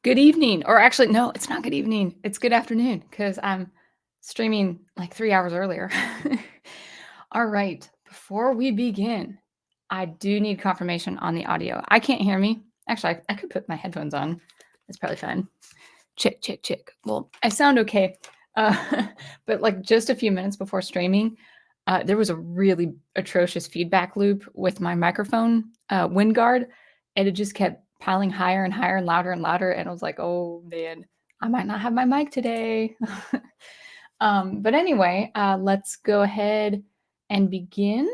Good evening, or actually, no, it's not good evening. It's good afternoon because I'm streaming like 3 hours earlier. All right, before we begin, I do need confirmation on the audio. I can't hear me. Actually, I could put my headphones on. That's probably fine. Check, check, check. Well, I sound okay. But like just a few minutes before streaming, there was a really atrocious feedback loop with my microphone wind guard, and it just kept piling higher and higher and louder and louder. And I was like, oh man, I might not have my mic today. But anyway, let's go ahead and begin.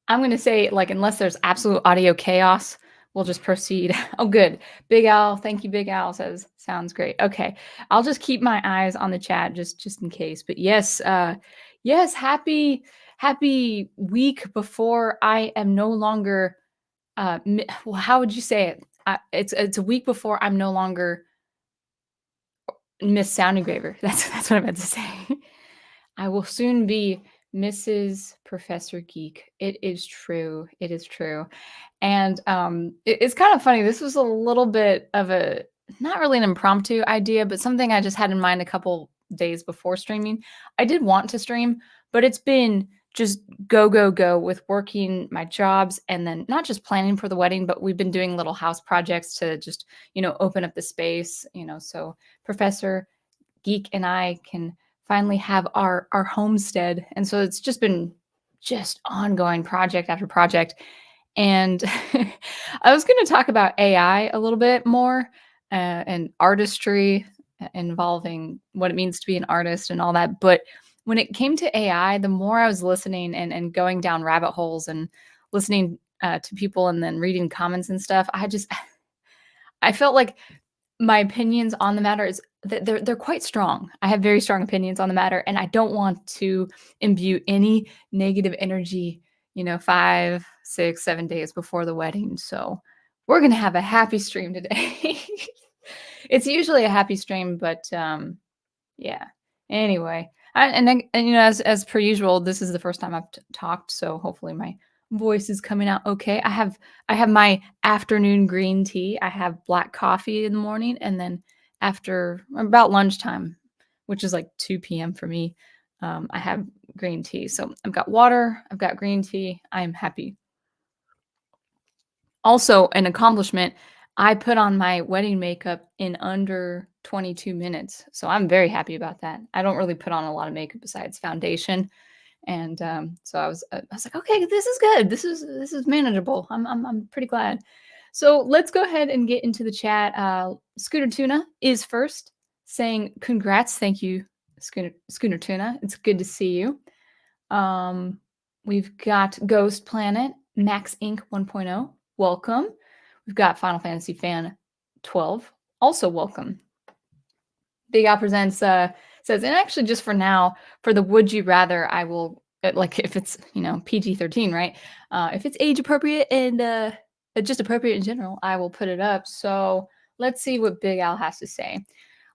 I'm going to say, like, unless there's absolute audio chaos, we'll just proceed. Oh, good. Big Al, thank you, Big Al says, sounds great. Okay, I'll just keep my eyes on the chat just in case. But yes, yes, happy week before I am no longer. Well, how would you say it? It's a week before I'm no longer Miss Sound Engraver. That's what I meant to say. I will soon be Mrs. Professor Geek. It is true. It is true. And it's kind of funny. This was a little bit of a not really an impromptu idea, but something I just had in mind a couple days before streaming. I did want to stream, but it's been just go, go, go with working my jobs and then not just planning for the wedding, but we've been doing little house projects to just, open up the space, so Professor Geek and I can finally have our homestead. And so it's just been just ongoing project after project. And I was going to talk about AI a little bit more and artistry involving what it means to be an artist and all that. But when it came to AI, the more I was listening and going down rabbit holes and listening to people and then reading comments and stuff, I felt like my opinions on the matter is that they're quite strong. I have very strong opinions on the matter, and I don't want to imbue any negative energy, 5, 6, 7 days before the wedding. So we're gonna have a happy stream today. It's usually a happy stream, but yeah. Anyway, as per usual, this is the first time I've talked, so hopefully my voice is coming out okay. I have my afternoon green tea. I have black coffee in the morning, and then after about lunchtime, which is like 2 p.m. for me, I have green tea. So I've got water, I've got green tea. I am happy. Also, an accomplishment, I put on my wedding makeup in under 22 minutes. So I'm very happy about that. I don't really put on a lot of makeup besides foundation. And so I was like, okay, this is good. This is manageable. I'm pretty glad. So let's go ahead and get into the chat. Scooter Tuna is first, saying congrats. Thank you, Scooter Tuna. It's good to see you. We've got Ghost Planet, Max Inc. 1.0. Welcome. We've got Final Fantasy Fan 12. Also welcome. Big Al Presents says, and actually just for now, for the would you rather, I will, like if it's, PG-13, right? If it's age appropriate and just appropriate in general, I will put it up. So let's see what Big Al has to say.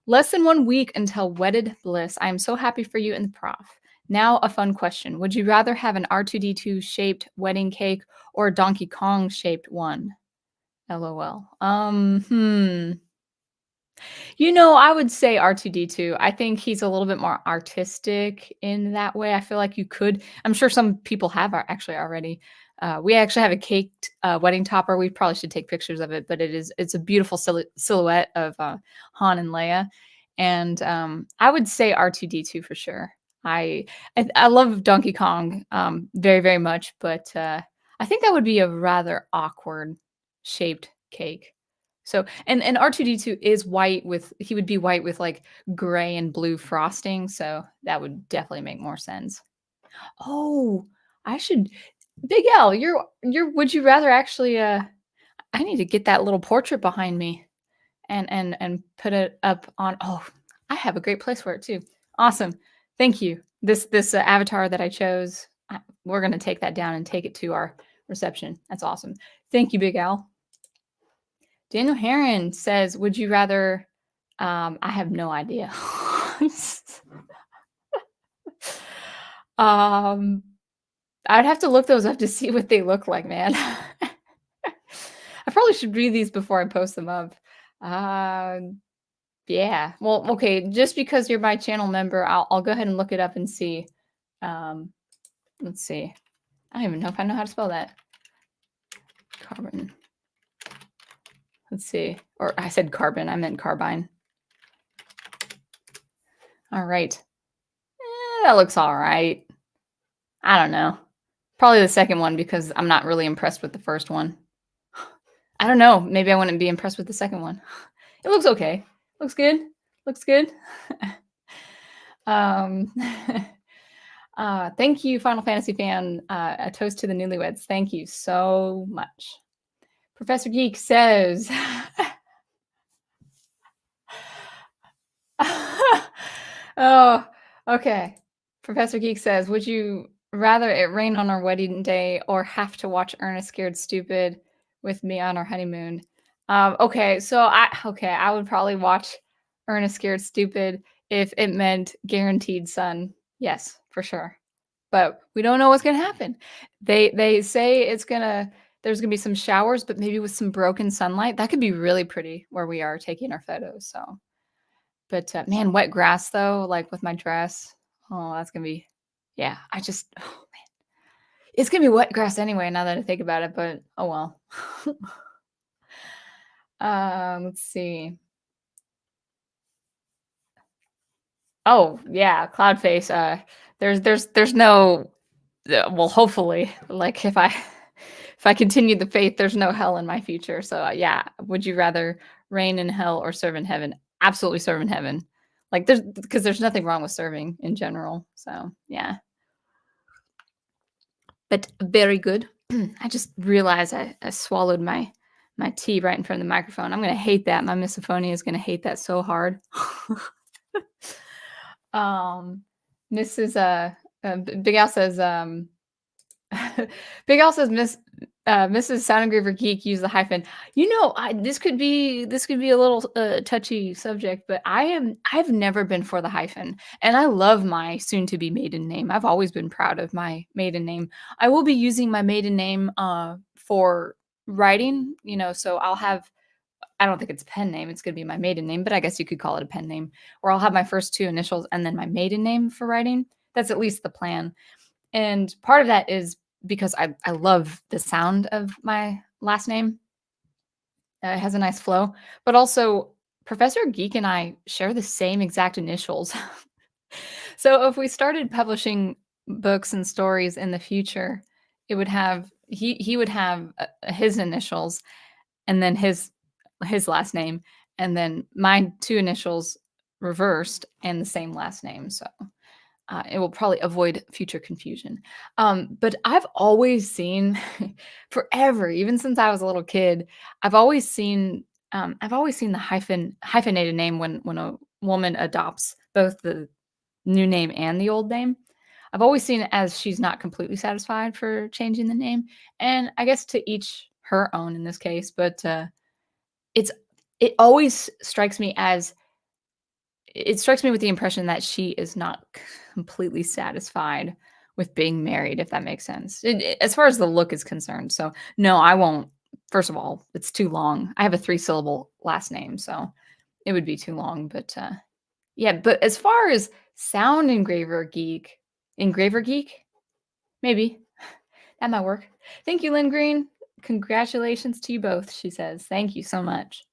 Less than 1 week until wedded bliss. I am so happy for you and the prof. Now a fun question. Would you rather have an R2-D2 shaped wedding cake or a Donkey Kong shaped one? LOL. I would say R2-D2. I think he's a little bit more artistic in that way. I feel like you could. I'm sure some people have actually already. We actually have a caked wedding topper. We probably should take pictures of it, but it's a beautiful silhouette of Han and Leia. And I would say R2-D2 for sure. I love Donkey Kong very, very much, but I think that would be a rather awkward shaped cake. So and R2-D2 is white he would be white with like gray and blue frosting, so that would definitely make more sense. Oh, I should Big L, your would you rather actually I need to get that little portrait behind me and put it up on I have a great place for it too. Awesome. Thank you. This avatar that I chose, we're going to take that down and take it to our reception. That's awesome. Thank you, Big Al. Daniel Heron says, would you rather, I have no idea. I'd have to look those up to see what they look like, man. I I probably should read these before I post them up. Uh, yeah. Well, okay, just because you're my channel member, I'll go ahead and look it up and see. Um, let's see. I don't even know if I know how to spell that. Carbon. Let's see. Or I said carbon, I meant carbine. All right. That looks all right. I don't know. Probably the second one because I'm not really impressed with the first one. I don't know. Maybe I wouldn't be impressed with the second one. It looks okay. Looks good. Looks good. um, thank you, Final Fantasy fan. A toast to the newlyweds. Thank you so much. Professor Geek says, oh, okay. Professor Geek says, would you rather it rain on our wedding day or have to watch Ernest Scared Stupid with me on our honeymoon? Okay, so I would probably watch Ernest Scared Stupid if it meant guaranteed sun. Yes, for sure. But we don't know what's gonna happen. They say there's gonna be some showers, but maybe with some broken sunlight. That could be really pretty where we are taking our photos. So, but man, wet grass though, like with my dress. Oh, that's gonna be, yeah. Oh man, it's gonna be wet grass anyway. Now that I think about it, but oh well. Let's see. Oh yeah, cloud face. There's no well, hopefully, like if I continue the faith, there's no hell in my future. So yeah, would you rather reign in hell or serve in heaven? Absolutely serve in heaven. Like there's nothing wrong with serving in general. So yeah, but very good. I just realized I swallowed my tea right in front of the microphone. I'm gonna hate that. My misophonia is gonna hate that so hard. um, Mrs. Big Al says Big Al says Mrs. Sound Engraver Geek used the hyphen. You know, this could be a little touchy subject, but I've never been for the hyphen, and I love my soon to be maiden name. I've always been proud of my maiden name. I will be using my maiden name for writing, you know, so I'll have. I don't think it's a pen name. It's going to be my maiden name, but I guess you could call it a pen name. Or I'll have my first two initials and then my maiden name for writing. That's at least the plan. And part of that is because I love the sound of my last name. It has a nice flow, but also Professor Geek and I share the same exact initials. So if we started publishing books and stories in the future, it would have he would have his initials and then his last name and then my two initials reversed and the same last name. So it will probably avoid future confusion. But I've always seen, forever, even since I was a little kid, I've always seen the hyphenated name when a woman adopts both the new name and the old name. I've always seen it as she's not completely satisfied for changing the name, and I guess to each her own in this case. But it's it always strikes me as it strikes me with the impression that she is not completely satisfied with being married, if that makes sense. As far as the look is concerned. So no, I won't. First of all, it's too long. I have a 3-syllable last name, so it would be too long. But yeah, but as far as sound engraver geek, maybe that might work. Thank you, Lynn Green. Congratulations to you both, she says. Thank you so much.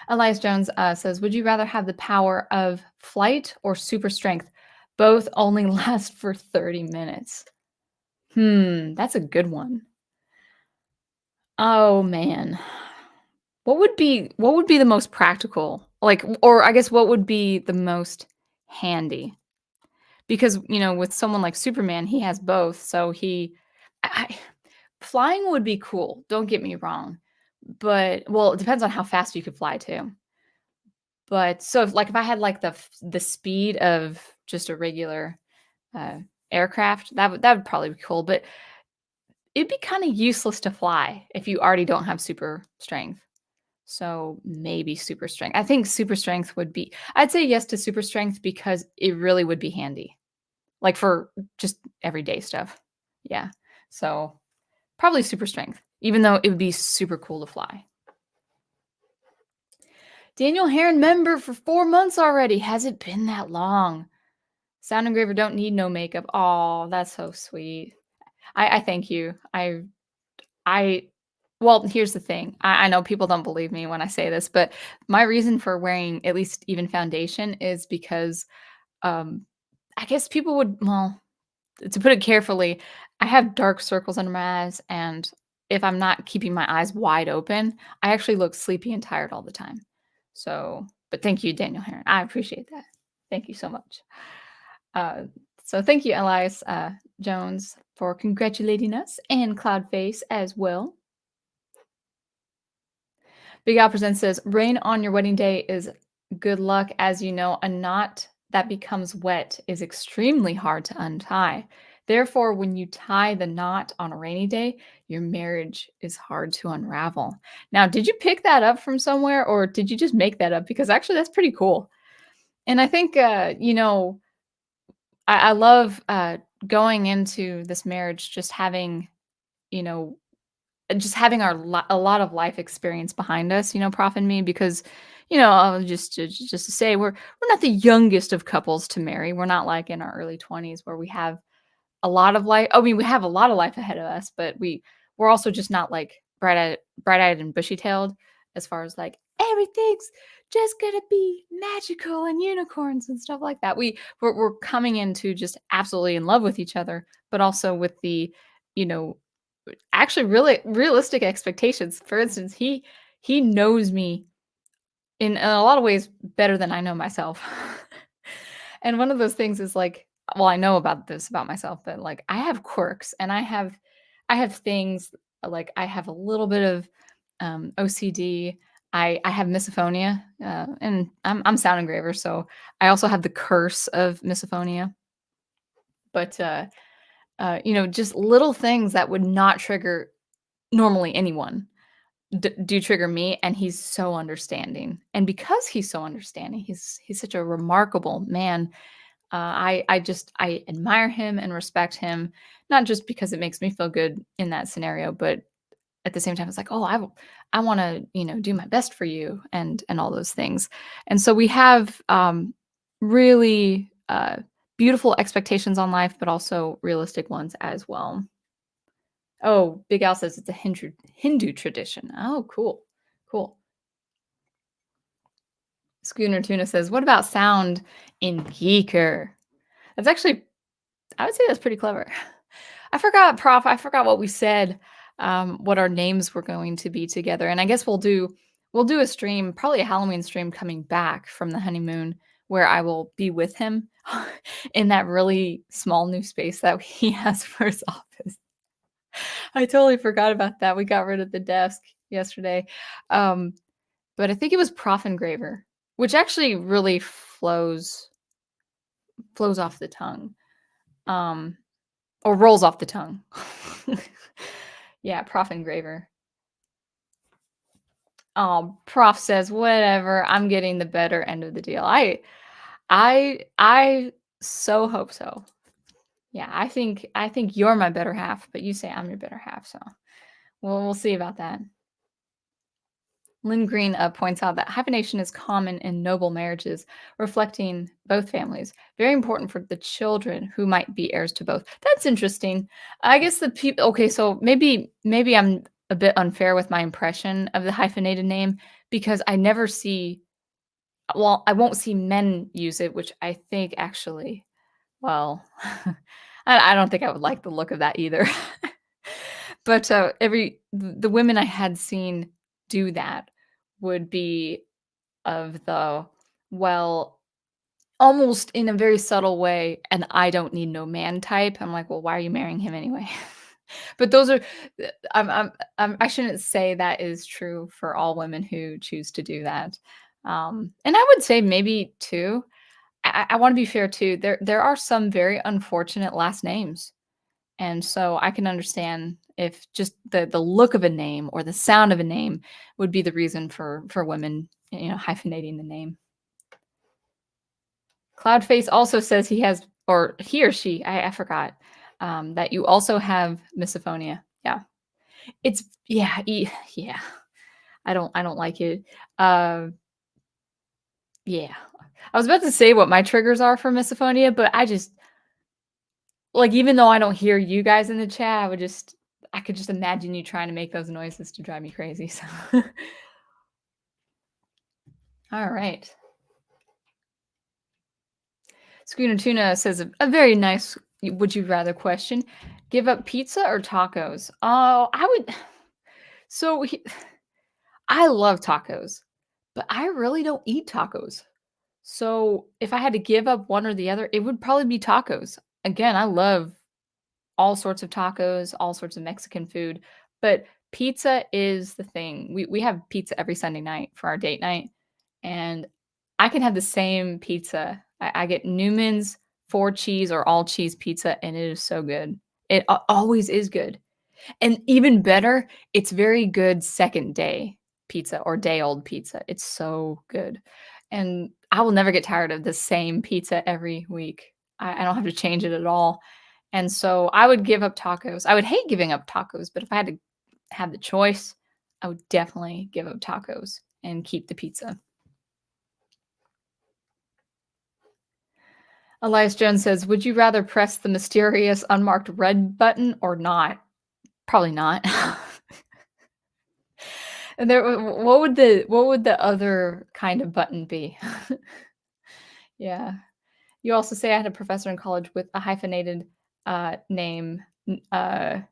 Elias Jones says, would you rather have the power of flight or super strength? Both only last for 30 minutes. That's a good one. Oh man. What would be the most practical? Like, or I guess what would be the most handy? Because, you know, with someone like Superman, he has both. So flying would be cool. Don't get me wrong. But well, it depends on how fast you could fly too. But so if I had like the speed of just a regular aircraft, that would probably be cool. But it'd be kind of useless to fly if you already don't have super strength. So maybe super strength. I think super strength would be. I'd say yes to super strength because it really would be handy, like for just everyday stuff. Yeah. So probably super strength. even though it would be super cool to fly. Daniel Heron member for 4 months already. Has it been that long? Sound engraver don't need no makeup. Oh, that's so sweet. I thank you. I well, here's the thing. I know people don't believe me when I say this, but my reason for wearing at least even foundation is because um I guess people would, well, to put it carefully, I have dark circles under my eyes, and if I'm not keeping my eyes wide open, I actually look sleepy and tired all the time. So, but thank you, Daniel Heron. I appreciate that. Thank you so much. Uh, so thank you, Elias Jones, for congratulating us, and Cloudface as well. Big Al Presents says, rain on your wedding day is good luck. As you know, a knot that becomes wet is extremely hard to untie. Therefore, when you tie the knot on a rainy day, your marriage is hard to unravel. Now, did you pick that up from somewhere, or did you just make that up? Because actually, that's pretty cool. And I think, I love going into this marriage just having, you know, just having a lot of life experience behind us, Prof and me, because, just to say, we're not the youngest of couples to marry. We're not like in our early 20s where we have a lot of life. I mean, we have a lot of life ahead of us, but we're also just not like bright-eyed and bushy-tailed as far as like everything's just gonna be magical and unicorns and stuff like that. We're coming into just absolutely in love with each other, but also with the, you know, actually really realistic expectations. For instance, he knows me in a lot of ways better than I know myself. And one of those things is like, well, I know about this about myself, that like I have quirks, and I have things, like I have a little bit of OCD. I have misophonia, and I'm sound engraver, so I also have the curse of misophonia. But just little things that would not trigger normally anyone do trigger me, and he's so understanding. And because he's so understanding, he's such a remarkable man. I admire him and respect him, not just because it makes me feel good in that scenario, but at the same time, it's like, oh, I want to, do my best for you, and all those things. And so we have really beautiful expectations on life, but also realistic ones as well. Oh, Big Al says it's a Hindu tradition. Oh, cool. Cool. Schooner Tuna says, what about sound in Geeker? That's actually, I would say that's pretty clever. I forgot, Prof. I forgot what we said, what our names were going to be together. And I guess we'll do a stream, probably a Halloween stream coming back from the honeymoon, where I will be with him in that really small new space that he has for his office. I totally forgot about that. We got rid of the desk yesterday. But I think it was Prof Engraver, which actually really flows off the tongue. Or rolls off the tongue. Yeah, Prof Engraver. Oh, Prof says, whatever, I'm getting the better end of the deal. I so hope so. Yeah, I think you're my better half, but you say I'm your better half, so we'll see about that. Lynn Green points out that hyphenation is common in noble marriages, reflecting both families. Very important for the children who might be heirs to both. That's interesting. I guess the people. Okay, so maybe I'm a bit unfair with my impression of the hyphenated name, because I never see. Well, I won't see men use it, which I think actually. Well, I don't think I would like the look of that either. But the women I had seen do that would be of the, well, almost in a very subtle way, and I don't need no man type. I'm like, well, why are you marrying him anyway? But those are, I shouldn't say that is true for all women who choose to do that. And I would say maybe too. I want to be fair too. There are some very unfortunate last names. And so I can understand if just the look of a name or the sound of a name would be the reason for women, hyphenating the name. Cloudface also says he has, or he or she, I forgot, that you also have misophonia. Yeah. It's yeah, yeah. I don't like it. Uh, yeah. I was about to say what my triggers are for misophonia, but I just like, even though I don't hear you guys in the chat, I could just imagine you trying to make those noises to drive me crazy, so Alright. Schooner Tuna says a very nice would you rather question. Give up pizza or tacos? Oh, I would so he I love tacos, but I really don't eat tacos. So, if I had to give up one or the other, it would probably be tacos. Again, I love all sorts of tacos, all sorts of Mexican food, but pizza is the thing. We have pizza every Sunday night for our date night, and I can have the same pizza. I get Newman's 4 cheese or all cheese pizza, and it is so good. It always is good. And even better, it's very good second day pizza or day old pizza. It's so good. And I will never get tired of the same pizza every week. I don't have to change it at all. And so I would give up tacos. I would hate giving up tacos, but if I had to have the choice, I would definitely give up tacos and keep the pizza. Elias Jones says, would you rather press the mysterious unmarked red button or not? Probably not. And there what would the other kind of button be? Yeah. You also say I had a professor in college with a hyphenated, name. Oh,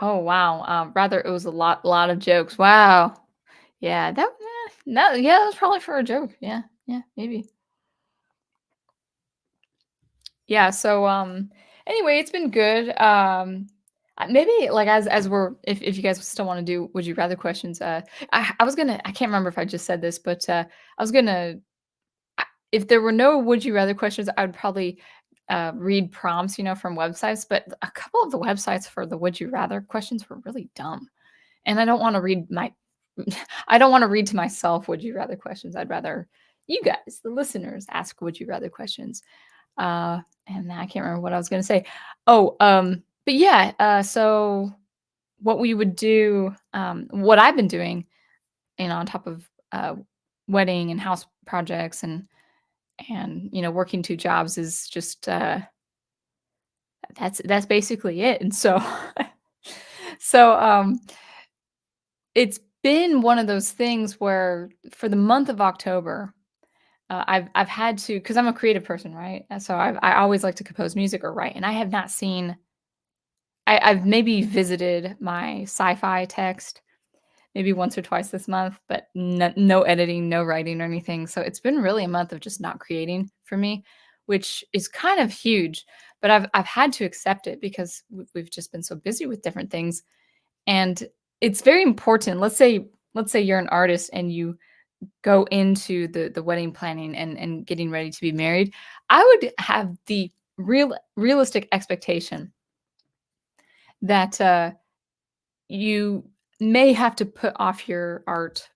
wow, rather it was a lot of jokes. Wow. Yeah, no, yeah, that was probably for a joke. Yeah, yeah, maybe. Yeah, so, anyway, it's been good. Maybe, like, as we're if you guys still wanna do would you rather questions, I was gonna I can't remember if I just said this, but, I was gonna I if there were no would you rather questions, I would probably, read prompts, from websites, but a couple of the websites for the would you rather questions were really dumb, and I don't wanna read my I don't wanna read to myself would you rather questions. I'd rather you guys, the listeners, ask would you rather questions. Uh, and I can't remember what I was gonna say. Oh, but yeah, so what we would do, what I've been doing, on top of wedding and house projects and working 2 jobs is just that's basically it. And so so it's been one of those things where for the month of October, I've had to because I'm a creative person, right? And so I always like to compose music or write, and I have not seen I've maybe visited my sci-fi text maybe once or twice this month, but no editing, no writing or anything. So it's been really a month of just not creating for me, which is kind of huge. But I've had to accept it because we've just been so busy with different things, and it's very important. Let's say you're an artist and you go into the wedding planning and getting ready to be married. I would have the realistic expectation that you may have to put off your art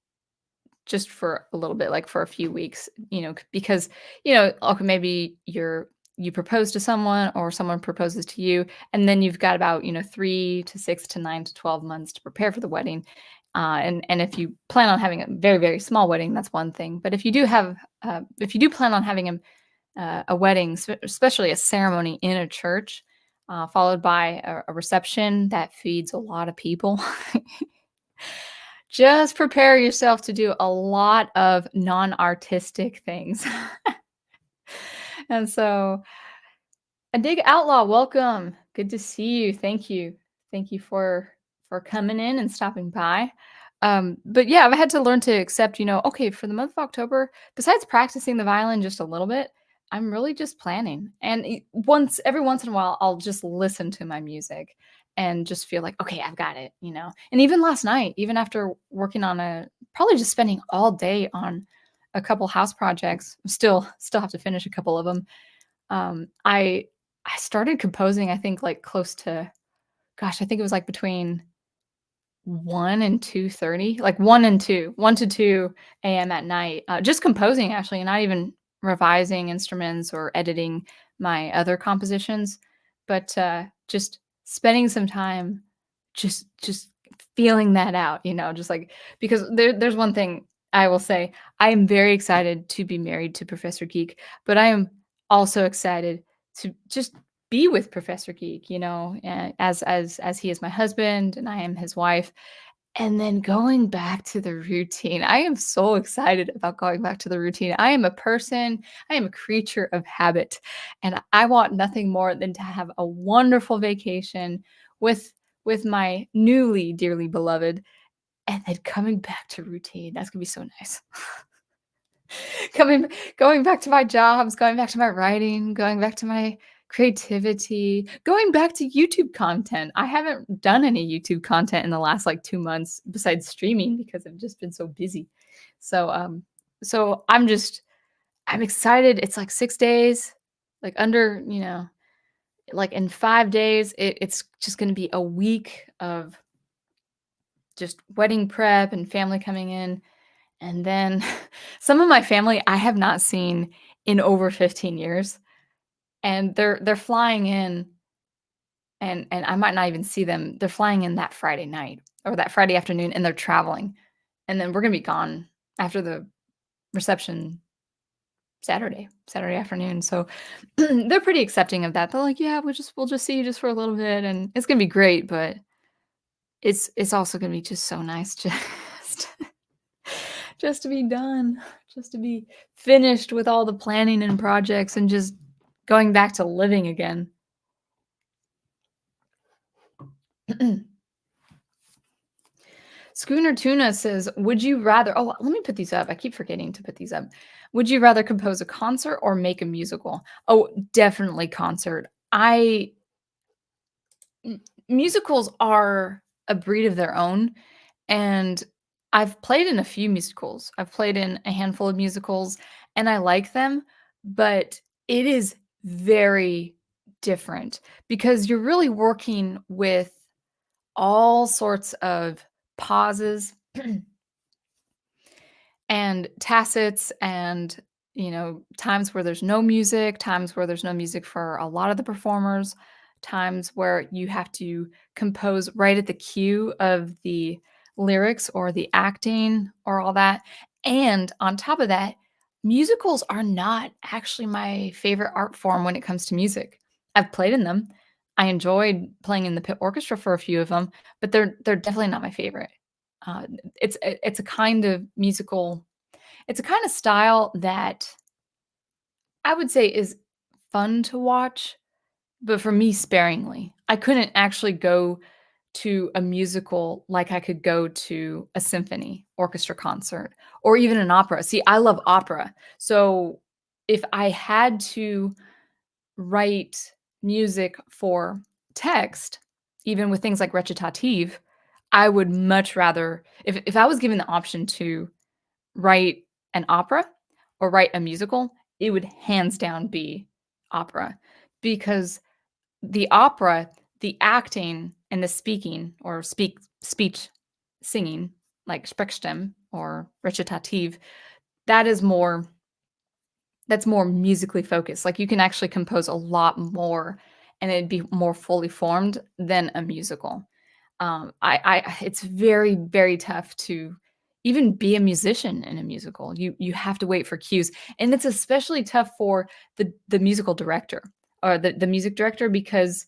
just for a little bit, like for a few weeks, because, okay, maybe you propose to someone or someone proposes to you, and then you've got about, 3 to 6 to 9 to 12 months to prepare for the wedding. And if you plan on having a very, very small wedding, that's one thing. But if you do plan on having a wedding, especially a ceremony in a church, followed by a reception that feeds a lot of people. Just prepare yourself to do a lot of non-artistic things. And so, a Dig Outlaw, welcome. Good to see you. Thank you. Thank you for coming in and stopping by. But yeah, I've had to learn to accept, okay, for the month of October, besides practicing the violin just a little bit, I'm really just planning. And every once in a while, I'll just listen to my music and just feel like, okay, I've got it. And even last night, even after working on probably just spending all day on a couple house projects, still have to finish a couple of them. I started composing, I think like close to, gosh, I think it was like between 1 and 2:30, like 1 to 2 a.m. at night, just composing actually, not even revising instruments or editing my other compositions, but, just spending some time just feeling that out, just like because there's one thing I will say, I am very excited to be married to Professor Geek, but I am also excited to just be with Professor Geek, as he is my husband and I am his wife. And then going back to the routine. I am so excited about going back to the routine. I am a person, I am a creature of habit, and I want nothing more than to have a wonderful vacation with my newly dearly beloved, and then coming back to routine. That's gonna be so nice. Coming Going back to my jobs, going back to my writing, going back to my creativity, going back to YouTube content. I haven't done any YouTube content in the last, like, 2 months besides streaming because I've just been so busy. So, I'm excited. It's, like, 6 days, like, like, in 5 days, it's just gonna be a week of just wedding prep and family coming in. And then some of my family I have not seen in over 15 years, and they're flying in, and I might not even see them. They're flying in that Friday night or that Friday afternoon, and they're traveling, and then we're gonna be gone after the reception Saturday afternoon. So they're pretty accepting of that. They're like, "Yeah, we'll just see you just for a little bit, and it's gonna be great, but it's also gonna be just so nice just just to be done, just to be finished with all the planning and projects and just going back to living again." Schooner Tuna says, "Would you rather?" Oh, let me put these up. I keep forgetting to put these up. Would you rather compose a concert or make a musical? Oh, definitely concert. Musicals are a breed of their own, and I've played in a few musicals. I've played in a handful of musicals, and I like them, but it is very different because you're really working with all sorts of pauses and tacits and, times where there's no music, times where there's no music for a lot of the performers, times where you have to compose right at the cue of the lyrics or the acting or all that. And on top of that, musicals are not actually my favorite art form when it comes to music. I've played in them. I enjoyed playing in the pit orchestra for a few of them, but they're definitely not my favorite. It's a kind of musical, it's a kind of style that I would say is fun to watch, but for me, sparingly. I couldn't actually go to a musical like I could go to a symphony orchestra concert or even an opera. See, I love opera. So if I had to write music for text, even with things like recitative, I would much rather, if I was given the option to write an opera or write a musical, it would hands down be opera because the opera, the acting and the speaking or speech singing like Sprechstimme or recitative, that is more that's more musically focused. Like you can actually compose a lot more and it'd be more fully formed than a musical. It's very, very tough to even be a musician in a musical. You have to wait for cues, and it's especially tough for the musical director or the music director because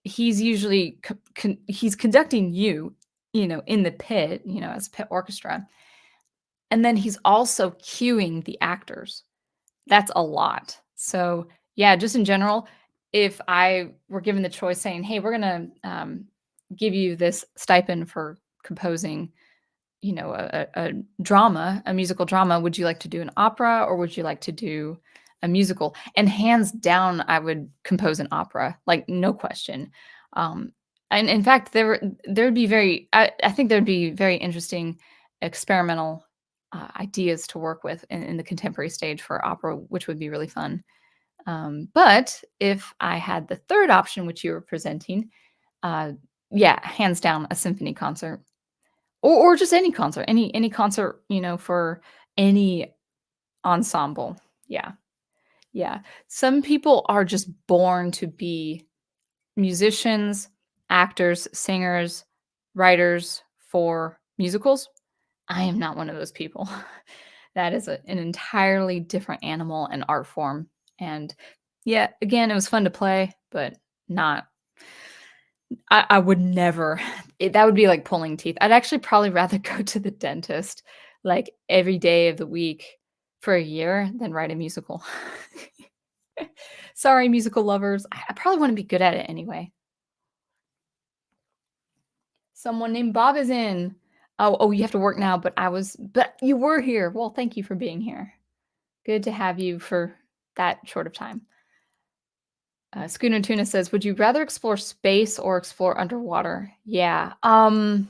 he's usually he's conducting you, in the pit, as a pit orchestra, and then he's also cueing the actors. That's a lot. So, yeah, just in general, if I were given the choice saying, "Hey, we're gonna, give you this stipend for composing, a drama, a musical drama, would you like to do an opera or would you like to do a musical?" And hands down, I would compose an opera, like, no question. Um, and in fact, there'd be I think there'd be very interesting experimental, ideas to work with in the contemporary stage for opera, which would be really fun. But if I had the third option, which you were presenting, uh, yeah, hands down, a symphony concert. Or just any concert, for any ensemble. Yeah, yeah. Some people are just born to be musicians. actors, singers, writers for musicals. I am not one of those people. That is an entirely different animal and art form. And yeah, again, it was fun to play, but not. I would never. That would be like pulling teeth. I'd actually probably rather go to the dentist like every day of the week for a year than write a musical. Sorry, musical lovers. I probably want to be good at it anyway. Someone named Bob is in. Oh, you have to work now, but you were here. Well, thank you for being here. Good to have you for that short of time. Schooner Tuna says, "Would you rather explore space or explore underwater?" Yeah. Now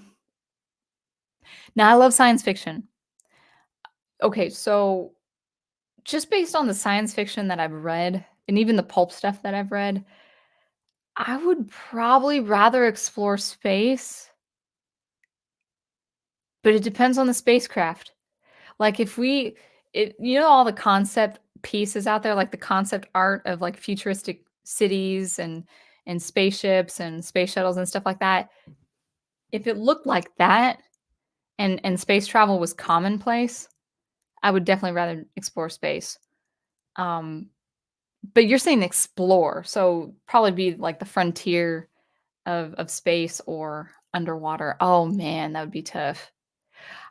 I love science fiction. Okay, so just based on the science fiction that I've read, and even the pulp stuff that I've read, I would probably rather explore space, but it depends on the spacecraft. Like if we all the concept pieces out there, like the concept art of like futuristic cities and spaceships and space shuttles and stuff like that. If it looked like that and space travel was commonplace, I would definitely rather explore space. Um, but you're saying explore, so probably be like the frontier of space or underwater. Oh man, that would be tough.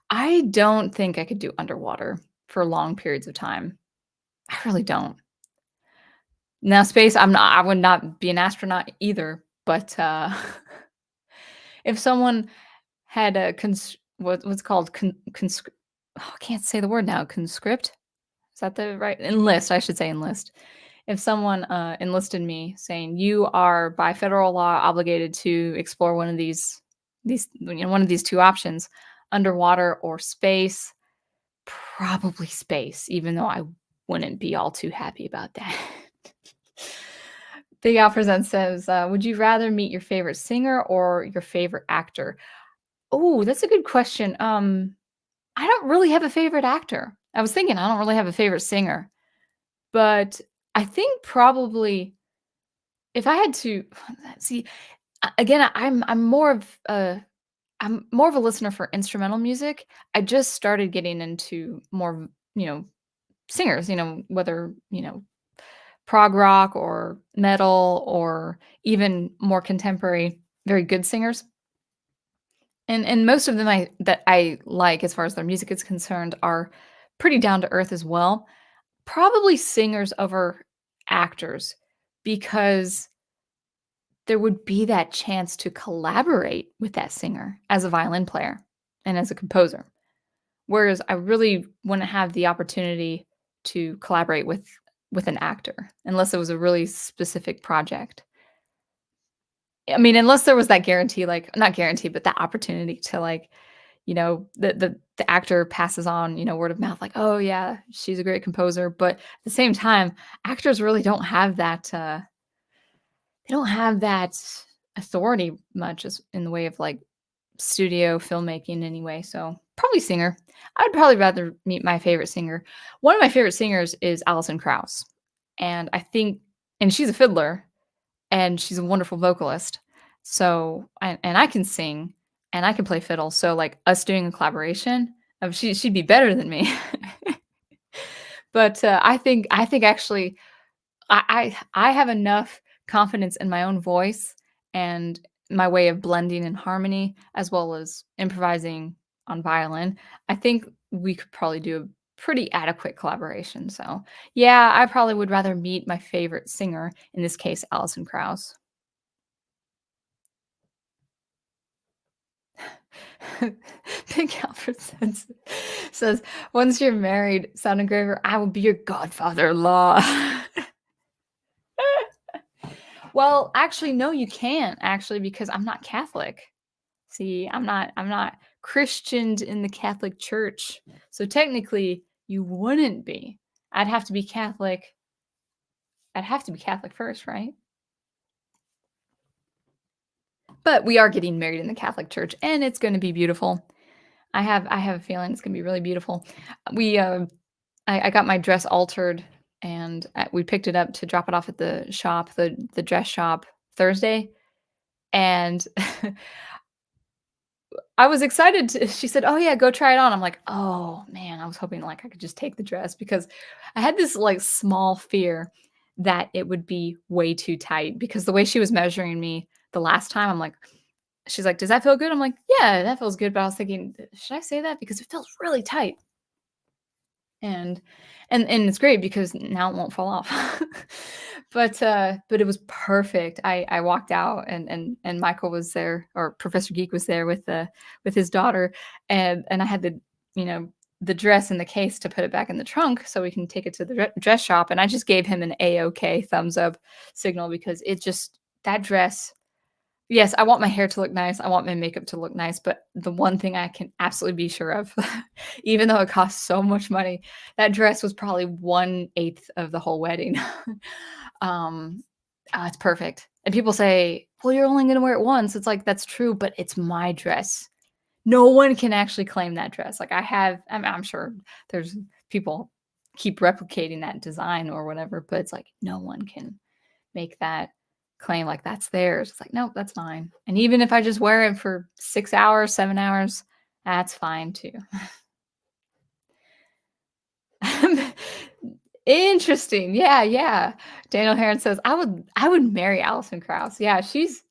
I don't think I could do underwater for long periods of time. I really don't. Now space, I would not be an astronaut either, but, if someone had a what's called I can't say the word now, conscript? Is that the right enlist, I should say enlist. If someone, enlisted me saying, "You are by federal law obligated to explore one of one of these 2 options, underwater or space," probably space, even though I wouldn't be all too happy about that. Big Al Presents says, "Would you rather meet your favorite singer or your favorite actor?" Oh, that's a good question. I don't really have a favorite actor. I was thinking I don't really have a favorite singer, but I think probably if I had to see, again, I'm more of a listener for instrumental music. I just started getting into more, singers, whether, prog rock or metal or even more contemporary, very good singers. And most of them I like as far as their music is concerned are pretty down to earth as well. Probably singers over actors because there would be that chance to collaborate with that singer as a violin player and as a composer. Whereas I really wouldn't have the opportunity to collaborate with an actor unless it was a really specific project. I mean, unless there was that guarantee, like not guarantee, but that opportunity to like, the actor passes on, word of mouth, like, oh yeah, she's a great composer. But at the same time, actors really don't have that they don't have that authority much as in the way of like studio filmmaking anyway. So probably singer. I'd probably rather meet my favorite singer. One of my favorite singers is Alison Krauss. And she's a fiddler and she's a wonderful vocalist. So and I can sing and I can play fiddle. So like us doing a collaboration, she'd be better than me. But I think actually I have enough confidence in my own voice and my way of blending in harmony as well as improvising on violin. I think we could probably do a pretty adequate collaboration. So yeah, I probably would rather meet my favorite singer, in this case, Alison Krauss. Big Alfred says, "Once you're married, Sound Engraver, I will be your godfather-in-law." Well, actually, no, you can't actually because I'm not Catholic. See, I'm not Christianed in the Catholic Church. So technically, you wouldn't be. I'd have to be Catholic. I'd have to be Catholic first, right? But we are getting married in the Catholic Church, and it's going to be beautiful. I have a feeling it's going to be really beautiful. We I got my dress altered, and we picked it up to drop it off at the shop, the dress shop Thursday. And I was excited to she said, "Oh, yeah, go try it on." I'm like, "Oh, man," I was hoping, like, I could just take the dress because I had this, like, small fear that it would be way too tight because the way she was measuring me the last time, I'm like she's like, "Does that feel good?" I'm like, "Yeah, that feels good," but I was thinking, "Should I say that? Because it feels really tight." And and it's great because now it won't fall off. But it was perfect. I walked out and Michael was there, or Professor Geek was there with his daughter, and I had you know, the dress in the case to put it back in the trunk so we can take it to the dress shop, and I just gave him an A-okay thumbs up signal because it just that dress. Yes, I want my hair to look nice, I want my makeup to look nice, but the one thing I can absolutely be sure of, even though it costs so much money, that dress was probably 1/8 of the whole wedding. Um, it's perfect. And people say, "Well, you're only gonna wear it once." It's like, that's true, but it's my dress. No one can actually claim that dress. Like, I'm sure there's people keep replicating that design or whatever, but it's like, no one can make that claim like that's theirs. It's like, "Nope, that's mine." And even if I just wear it for 6 hours, 7 hours, that's fine too. Interesting. Yeah, yeah. Daniel Heron says, I would marry Alison Krauss." Yeah, she's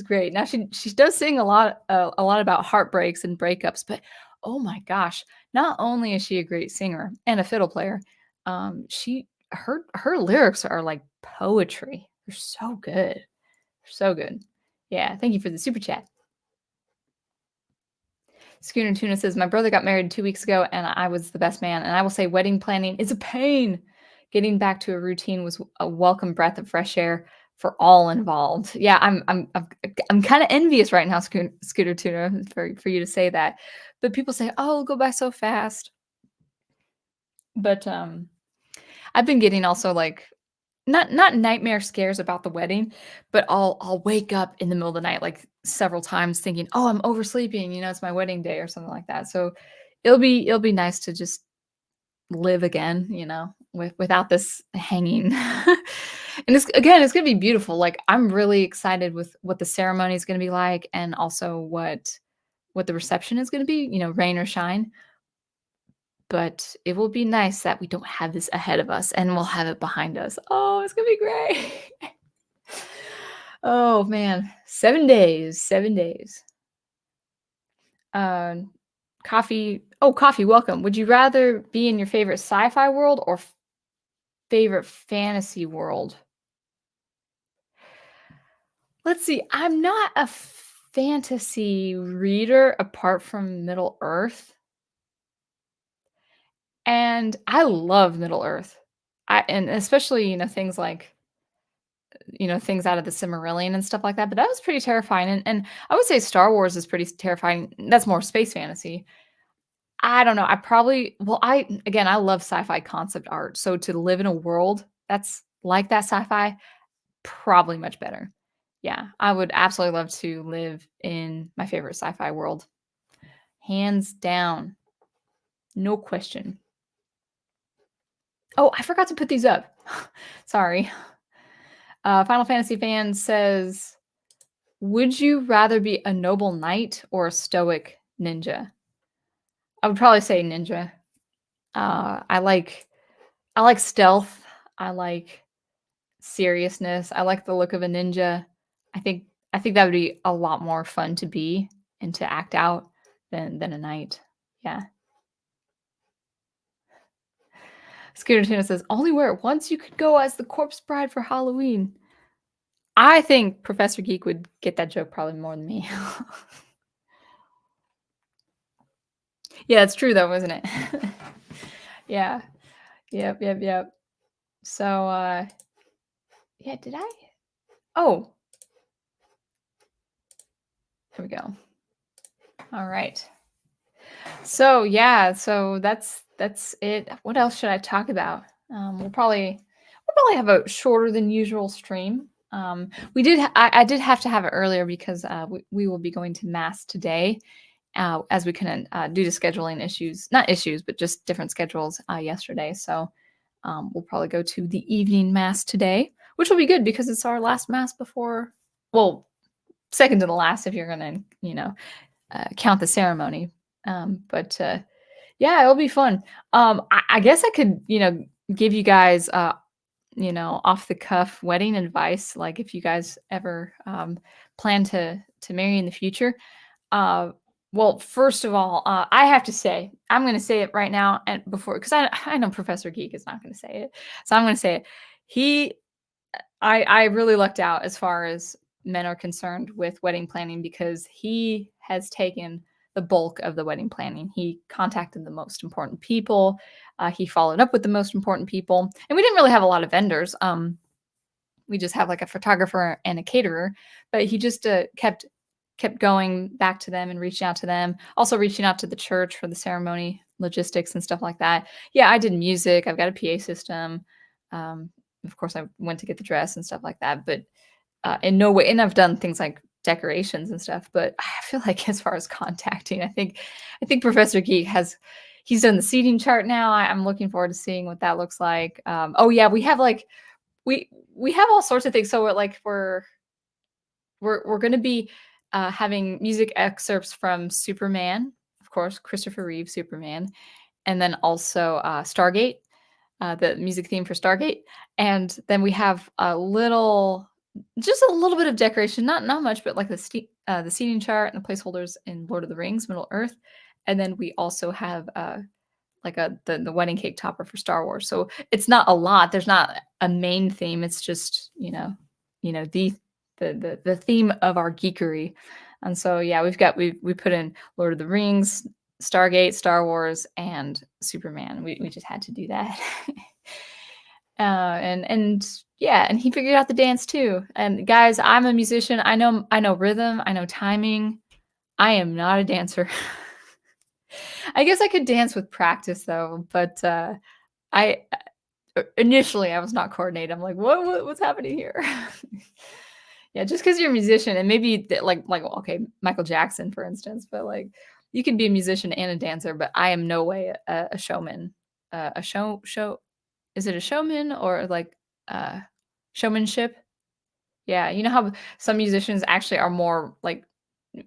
great. Now she does sing a lot about heartbreaks and breakups, but oh my gosh, not only is she a great singer and a fiddle player, she her lyrics are like poetry. They're so good. So good. Yeah, thank you for the super chat. Schooner Tuna says, "My brother got married 2 weeks ago, and I was the best man. And I will say, wedding planning is a pain. Getting back to a routine was a welcome breath of fresh air for all involved." Yeah, I'm kind of envious right now, Scooter Tuna, for you to say that. But people say, "Oh, it'll go by so fast." But I've been getting also like not nightmare scares about the wedding, but I'll wake up in the middle of the night, like, several times thinking, "Oh, I'm oversleeping, it's my wedding day," or something like that, so it'll be nice to just live again, without this hanging. And it's gonna be beautiful, like, I'm really excited with what the ceremony is gonna be like and also what the reception is gonna be, rain or shine, but it will be nice that we don't have this ahead of us and we'll have it behind us. Oh, it's gonna be great. Oh, man. 7 days, 7 days. Um, Coffee, welcome. Would you rather be in your favorite sci-fi world or favorite fantasy world? Let's see, I'm not a fantasy reader apart from Middle-earth, and I love Middle-earth. And especially, things like things out of the Silmarillion and stuff like that, but that was pretty terrifying, and I would say Star Wars is pretty terrifying. That's more space fantasy. I don't know, I probably well, I love sci-fi concept art, so to live in a world that's like that sci-fi, probably much better. Yeah, I would absolutely love to live in my favorite sci-fi world. Hands down, no question. Oh, I forgot to put these up. Sorry. Final Fantasy fan says, "Would you rather be a noble knight or a stoic ninja?" I would probably say ninja. I like stealth. I like seriousness. I like the look of a ninja. I think I think that would be a lot more fun to be and to act out than a knight. Yeah. Scooter Tuna says, "Only wear it once. You could go as the corpse bride for Halloween." I think Professor Geek would get that joke probably more than me. Yeah, it's true though, isn't it? Yeah. Yep, yep, yep. So, yeah, did I? Oh, here we go. All right. So, yeah, so that's it. What else should I talk about? We'll probably have a shorter than usual stream. I did have to have it earlier because we will be going to mass today, as we couldn't due to scheduling issues, not issues, but just different schedules yesterday. So we'll probably go to the evening mass today, which will be good because it's our last mass before. Well, second to the last if you're gonna, count the ceremony. But yeah, it'll be fun. I guess I could, give you guys off the cuff wedding advice. Like if you guys ever plan to marry in the future. Uh, well, first of all, I have to say, I'm going to say it right now and before, because I know Professor Geek is not going to say it, so I'm going to say it. He, I really lucked out as far as men are concerned with wedding planning because he has taken the bulk of the wedding planning. He contacted the most important people. He followed up with the most important people, and we didn't really have a lot of vendors. We just have like a photographer and a caterer, but he just kept going back to them and reaching out to them. Also reaching out to the church for the ceremony logistics and stuff like that. Yeah, I did music. I've got a PA system. Um, of course, I went to get the dress and stuff like that. But in no way, and I've done things like decorations and stuff. But I feel like as far as contacting, I think Professor Geek he's done the seating chart now. I'm looking forward to seeing what that looks like. Oh yeah, we have like we have all sorts of things. So we're going to be having music excerpts from Superman, of course, Christopher Reeve Superman, and then also Stargate, the music theme for Stargate, and then we have just a little bit of decoration, not much, but like the seating chart and the placeholders in Lord of the Rings, Middle Earth, and then we also have like the wedding cake topper for Star Wars. So it's not a lot. There's not a main theme. It's just the theme of our geekery. And so yeah, we put in Lord of the Rings, Stargate, Star Wars, and Superman. We just had to do that. And yeah, and he figured out the dance too. And guys, I'm a musician. I know rhythm. I know timing. I am not a dancer. I guess I could dance with practice though, but I initially I was not coordinated. I'm like, what's happening here? Yeah, just because you're a musician and maybe well, okay, Michael Jackson for instance, but like you can be a musician and a dancer, but I am no way a showman. A show is it a showman or like showmanship? Yeah, you know how some musicians actually are more like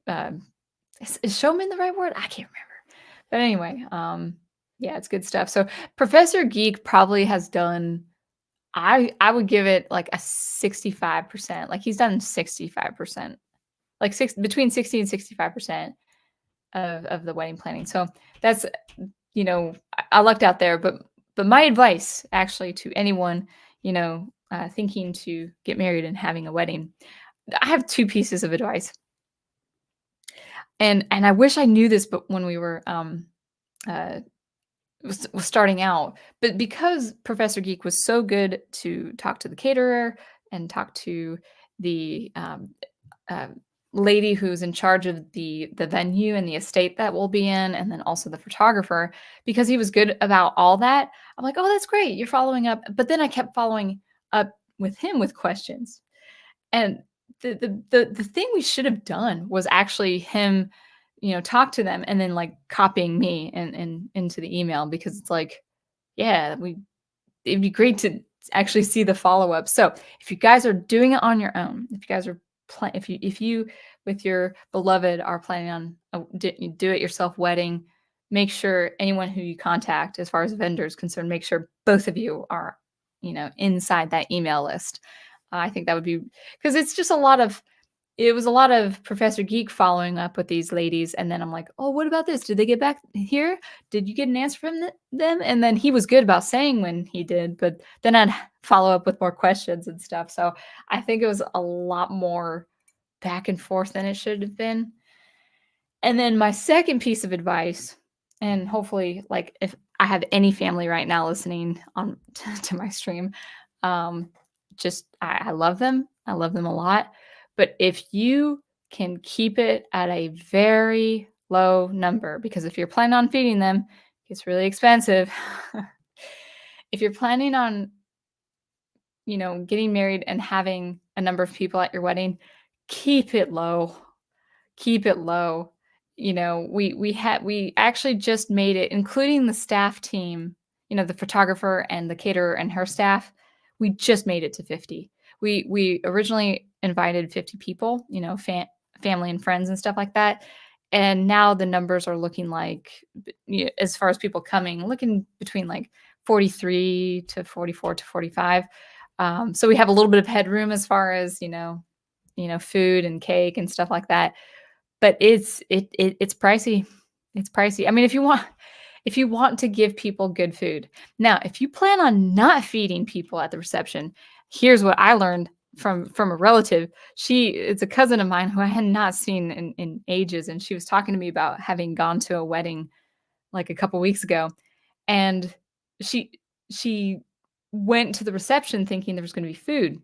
uh, is showman the right word? I can't remember. But anyway, yeah, it's good stuff. So Professor Geek probably has done I would give it like a 65%. Like he's done 65%. Like between 60 and 65% of the wedding planning. So that's I lucked out there, but my advice actually to anyone, thinking to get married and having a wedding, I have two pieces of advice. And I wish I knew this, but when we were uh, was starting out, but because Professor Geek was so good to talk to the caterer and talk to the uh, lady who's in charge of the venue and the estate that we'll be in, and then also the photographer, because he was good about all that. I'm like, oh, that's great, you're following up. But then I kept following up with him with questions, and the thing we should have done was actually him, talk to them and then like copying me and into the email, because it's like, yeah, it'd be great to actually see the follow-up. So if you guys are doing it on your own, if you guys are if you with your beloved are planning on a do it yourself wedding, make sure anyone who you contact as far as vendors concerned, make sure both of you are inside that email list. I think that would be, because it's just it was a lot of Professor Geek following up with these ladies, and then I'm like, oh, what about this? Did they get back here? Did you get an answer from them? And then he was good about saying when he did, but then I'd follow up with more questions and stuff. So I think it was a lot more back and forth than it should have been. And then my second piece of advice, and hopefully, like, if I have any family right now listening on to my stream, just I love them. I love them a lot. But if you can keep it at a very low number, because if you're planning on feeding them, it's really expensive. If you're planning on, getting married and having a number of people at your wedding, keep it low. Keep it low. We actually just made it, including the staff team, the photographer and the caterer and her staff, we just made it to 50. We originally invited 50 people, family and friends and stuff like that. And now the numbers are looking like, as far as people coming, looking between like 43 to 44 to 45. So we have a little bit of headroom as far as, food and cake and stuff like that. But it's pricey. It's pricey. I mean, if you want to give people good food. Now, if you plan on not feeding people at the reception, here's what I learned from a relative. It's a cousin of mine who I had not seen in ages, and she was talking to me about having gone to a wedding like a couple weeks ago, and she she went to the reception thinking there was going to be food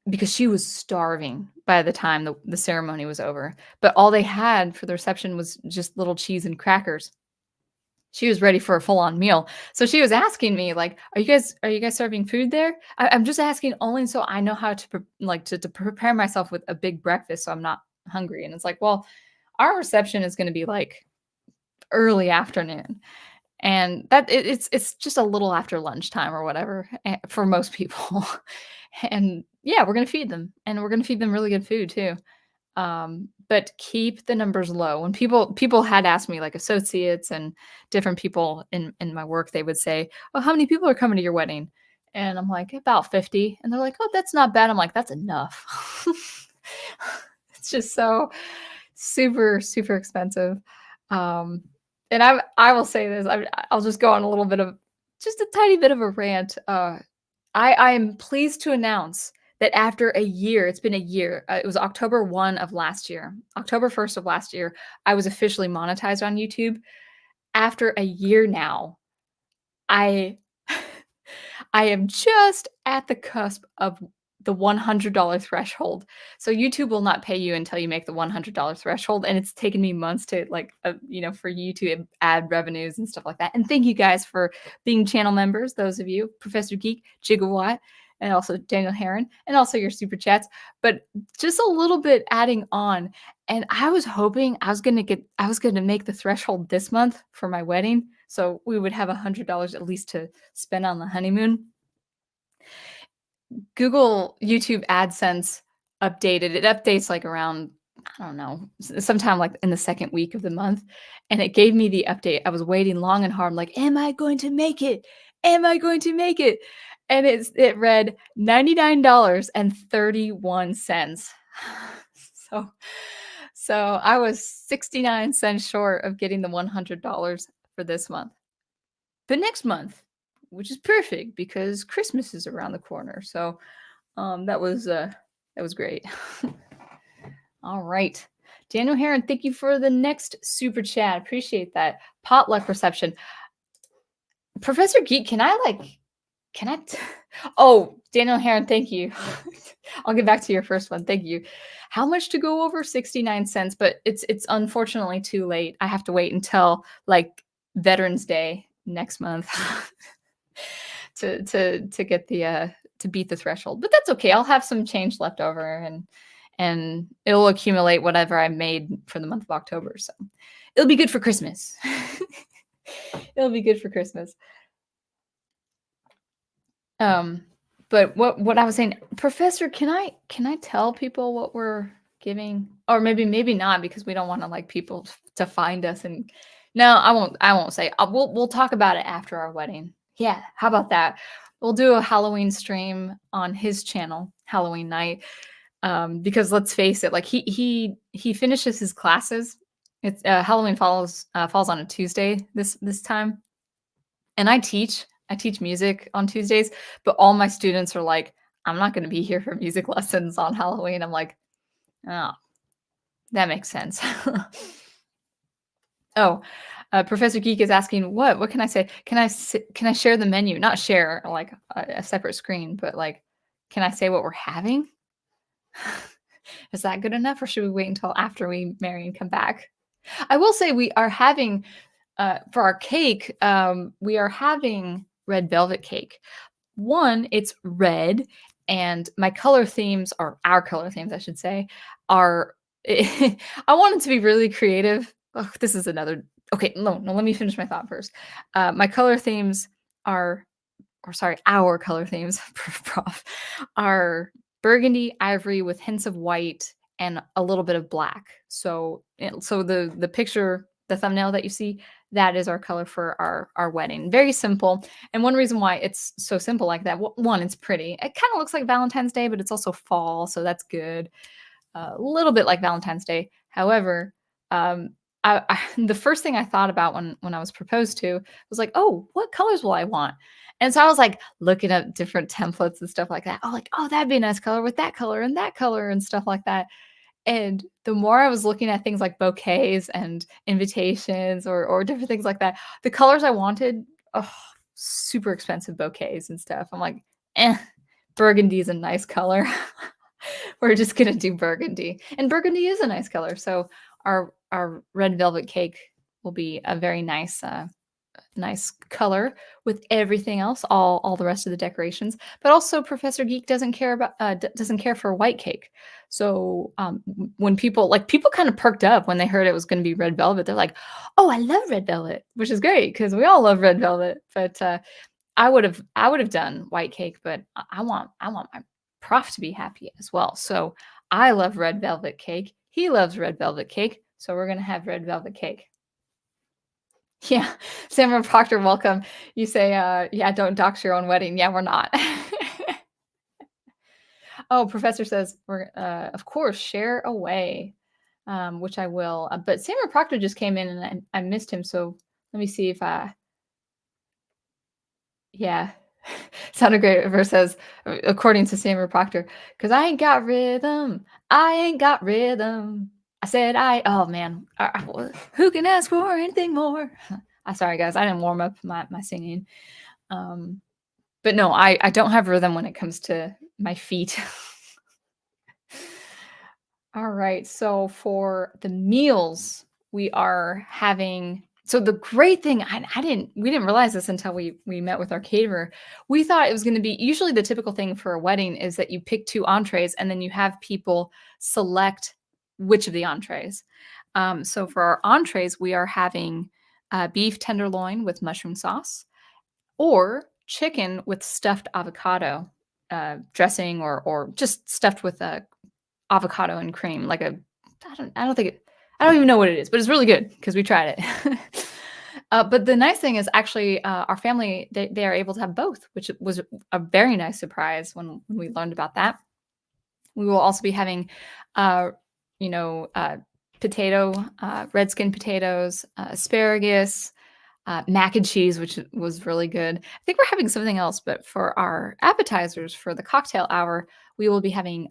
because she was starving by the time the ceremony was over. But all they had for the reception was just little cheese and crackers. She was ready for a full-on meal. So she was asking me like, "Are you guys serving food there?" I'm just asking only so I know how to to prepare myself with a big breakfast so I'm not hungry. And it's like, well, our reception is going to be like early afternoon, and it's just a little after lunchtime or whatever for most people. And yeah, we're going to feed them, and we're going to feed them really good food too. But keep the numbers low. When people had asked me, like associates and different people in my work, they would say, "Oh, how many people are coming to your wedding?" And I'm like, "About 50." And they're like, "Oh, that's not bad." I'm like, "That's enough." It's just so super, super expensive. Um, and I will say this, I'll just go on a little bit of just a tiny bit of a rant. I am pleased to announce that after a year, it's been a year. It was October 1 of last year. October 1st of last year, I was officially monetized on YouTube. After a year now, I I am just at the cusp of the $100 threshold. So YouTube will not pay you until you make the $100 threshold, and it's taken me months to for YouTube ad revenues and stuff like that. And thank you guys for being channel members, those of you, Professor Geek, Gigawatt, and also Daniel Heron, and also your super chats. But just a little bit adding on, and I was hoping I was gonna make the threshold this month for my wedding, so we would have $100 at least to spend on the honeymoon. Google YouTube AdSense updated. It updates like around, I don't know, sometime like in the second week of the month. And it gave me the update. I was waiting long and hard. I'm like, am I going to make it? Am I going to make it? And it read $99.31. So so I was 69 cents short of getting the $100 for this month. But next month, which is perfect because Christmas is around the corner. So that was great. All right. Daniel Heron, thank you for the next super chat. Appreciate that. Potluck reception. Professor Geek, oh, Daniel Heron, thank you. I'll get back to your first one. Thank you. How much to go over? 69 cents, but it's unfortunately too late. I have to wait until like Veterans Day next month to get the to beat the threshold. But that's okay. I'll have some change left over, and it'll accumulate whatever I made for the month of October. So it'll be good for Christmas. It'll be good for Christmas. But what I was saying, Professor, can I tell people what we're giving? Or maybe not, because we don't want to like people to find us. And no, I won't say. We'll talk about it after our wedding. Yeah, how about that? We'll do a Halloween stream on his channel, Halloween night. Because let's face it, like he finishes his classes. It's Halloween falls on a Tuesday this time. And I teach music on Tuesdays, but all my students are like, "I'm not gonna be here for music lessons on Halloween." I'm like, "Oh, that makes sense." Oh, Professor Geek is asking, "What can I say? Can I share the menu? Not share like a separate screen, but like, can I say what we're having? Is that good enough, or should we wait until after we marry and come back?" I will say we are having for our cake, we are having red velvet cake. One, it's red, and my color themes, or our color themes, I should say, are. I wanted to be really creative. Oh, this is another. Okay, no. Let me finish my thought first. My color themes are, or sorry, our color themes, prof, are burgundy, ivory with hints of white, and a little bit of black. So the picture, the thumbnail that you see, that is our color for our wedding. Very simple. And one reason why it's so simple like that, one, it's pretty. It kind of looks like Valentine's Day, but it's also fall, so that's good. A little bit like Valentine's Day. However, um, the first thing I thought about when I was proposed to was like, oh, what colors will I want? And so I was like looking up different templates and stuff like that. Oh, like, oh, that'd be a nice color with that color and stuff like that. And the more I was looking at things like bouquets and invitations or different things like that, the colors I wanted, oh, super expensive bouquets and stuff. I'm like, burgundy is a nice color. We're just gonna do burgundy, and burgundy is a nice color. So our red velvet cake will be a very nice color with everything else, all the rest of the decorations. But also, Professor Geek doesn't care about doesn't care for white cake. So when people kind of perked up when they heard it was going to be red velvet, they're like, "Oh, I love red velvet," which is great because we all love red velvet. But I would have done white cake, but I want my prof to be happy as well. So I love red velvet cake. He loves red velvet cake. So we're gonna have red velvet cake. Yeah, Samuel Proctor, welcome. You say, yeah, don't dox your own wedding. Yeah, we're not. Oh, Professor says, we're, of course, share away, which I will. But Samuel Proctor just came in and I missed him. So let me see if yeah. Sounded great. Verse says, according to Samuel Proctor, because I ain't got rhythm. I ain't got rhythm. I said, oh man, who can ask for anything more? I'm sorry, guys. I didn't warm up my singing. But no, I don't have rhythm when it comes to my feet. All right. So for the meals, we are having. So the great thing, we didn't realize this until we met with our caterer. We thought it was going to be usually the typical thing for a wedding is that you pick 2 entrees and then you have people select which of the entrees. So for our entrees, we are having beef tenderloin with mushroom sauce, or chicken with stuffed avocado dressing, or just stuffed with avocado and cream, like I don't even know what it is, but it's really good because we tried it. But the nice thing is actually our family, they are able to have both, which was a very nice surprise when we learned about that. We will also be having, uh, potato, red skin potatoes, asparagus, mac and cheese, which was really good. I think we're having something else, but for our appetizers for the cocktail hour, we will be having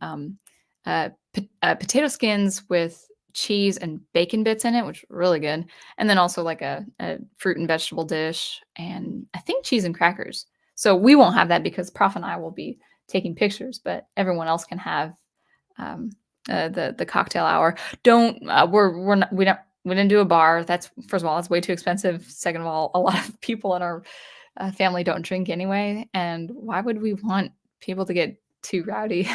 potato skins with cheese and bacon bits in it, which is really good. And then also like a fruit and vegetable dish, and I think cheese and crackers. So we won't have that because Prof and I will be taking pictures, but everyone else can have um, the cocktail hour. We didn't do a bar. That's, first of all, that's way too expensive. Second of all, a lot of people in our family don't drink anyway, and why would we want people to get too rowdy?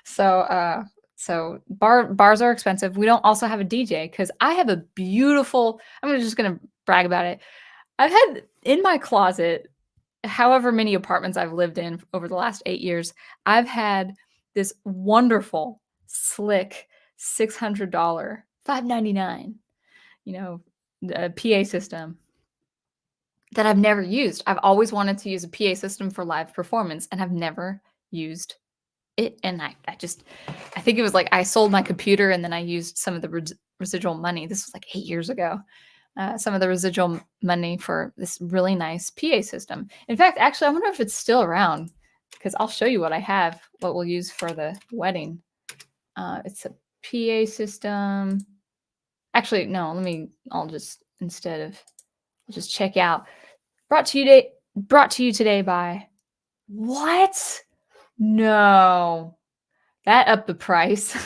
So bars are expensive. We don't also have a DJ because I have a beautiful. I'm just gonna brag about it. I've had in my closet, however many apartments I've lived in over the last 8 years, I've had this wonderful, slick $600, $599, PA system that I've never used. I've always wanted to use a PA system for live performance, and I've never used it. And I think it was like I sold my computer and then I used some of the residual money. This was like 8 years ago. Some of the residual money for this really nice PA system. In fact, actually, I wonder if it's still around because I'll show you what I have, what we'll use for the wedding. It's a PA system. Actually, no, I'll just check out. Brought to you today by what? No. That upped the price.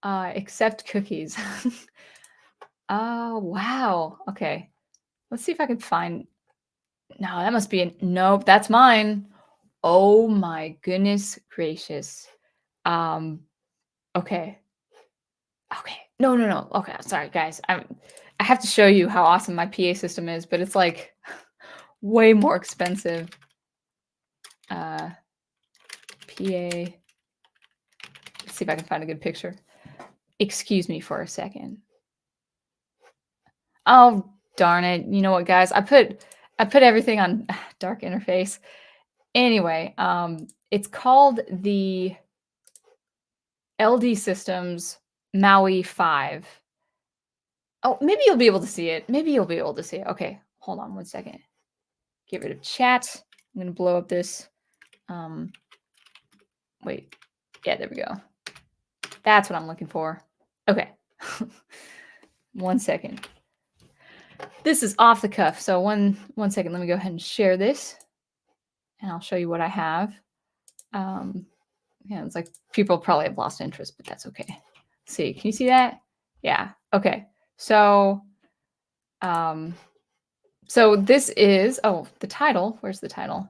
Except cookies. Oh, wow. Okay. Let's see if I can find. No, that must be nope, that's mine. Oh my goodness gracious. Okay. Okay. No. Okay, sorry guys. I have to show you how awesome my PA system is, but it's like way more expensive. PA. Let's see if I can find a good picture. Excuse me for a second. Oh, darn it. You know what, guys? I put everything on dark interface. Anyway, it's called the LD Systems Maui 5. Oh, maybe you'll be able to see it. Maybe you'll be able to see it. Okay, hold on one second. Get rid of chat. I'm gonna blow up this. Wait. Yeah, there we go. That's what I'm looking for. Okay. 1 second. This is off the cuff. So one second. Let me go ahead and share this, and I'll show you what I have. Yeah, it's like people probably have lost interest, but that's okay. Let's see, can you see that? Yeah. Okay. So, so this is the title. Where's the title?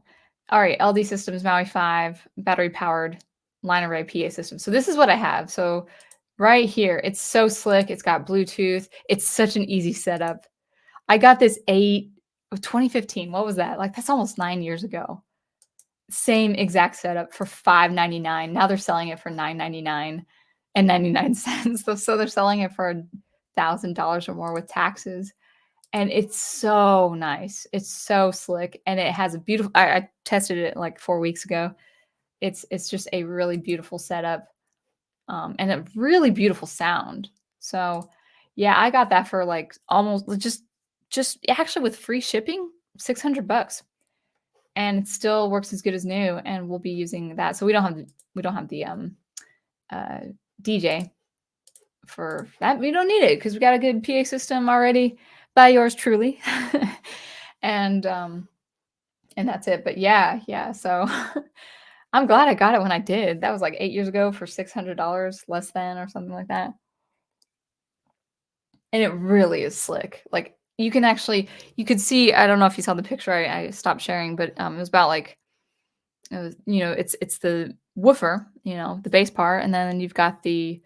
All right, LD Systems Maui 5 battery powered line array PA system. So this is what I have. So right here, it's so slick. It's got Bluetooth. It's such an easy setup. I got this 2015. What was that? Like that's almost 9 years ago. Same exact setup for $5.99. Now they're selling it for $9.99 and 99 cents. So they're selling it for $1,000 or more with taxes. And it's so nice. It's so slick, and it has a beautiful. I tested it like 4 weeks ago. It's just a really beautiful setup, and a really beautiful sound. So, yeah, I got that for like almost just actually with free shipping, $600, and it still works as good as new. And we'll be using that. So we don't have the DJ for that. We don't need it because we got a good PA system already by yours truly. and that's it. But yeah. So I'm glad I got it when I did. That was like 8 years ago for $600 less than or something like that. And it really is slick. Like you could see, I don't know if you saw the picture I stopped sharing, but it was about like it's the woofer, the bass part, and then you've got the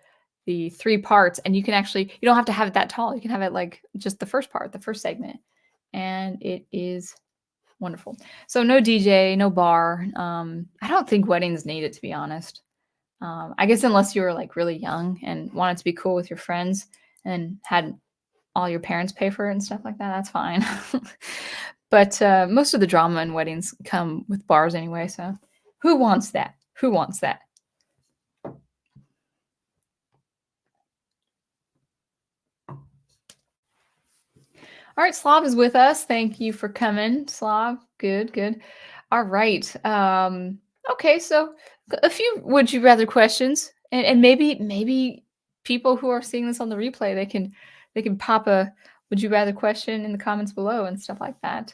3 parts, and you don't have to have it that tall. You can have it like just the first part, the first segment, and it is wonderful. So no DJ, no bar. I don't think weddings need it, to be honest. I guess unless you were like really young and wanted to be cool with your friends and had all your parents pay for it and stuff like that, that's fine. But most of the drama in weddings come with bars anyway, so who wants that? Who wants that? All right, Slav is with us. Thank you for coming, Slav. Good. All right. Okay, so a few would you rather questions, and maybe people who are seeing this on the replay, they can pop a would you rather question in the comments below and stuff like that.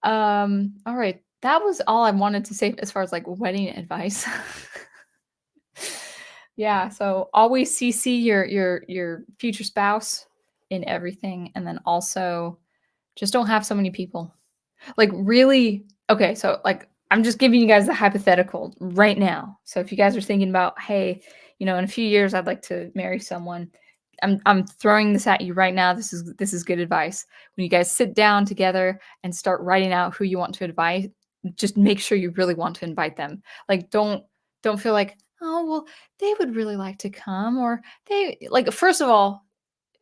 All right, that was all I wanted to say as far as like wedding advice. Yeah, so always CC your future spouse in everything, and then also just don't have so many people. Like really, okay, so like I'm just giving you guys the hypothetical right now. So if you guys are thinking about, hey, in a few years I'd like to marry someone, I'm throwing this at you right now. This is good advice. When you guys sit down together and start writing out who you want to invite, just make sure you really want to invite them. Like don't feel like, oh well, they would really like to come, or they like first of all,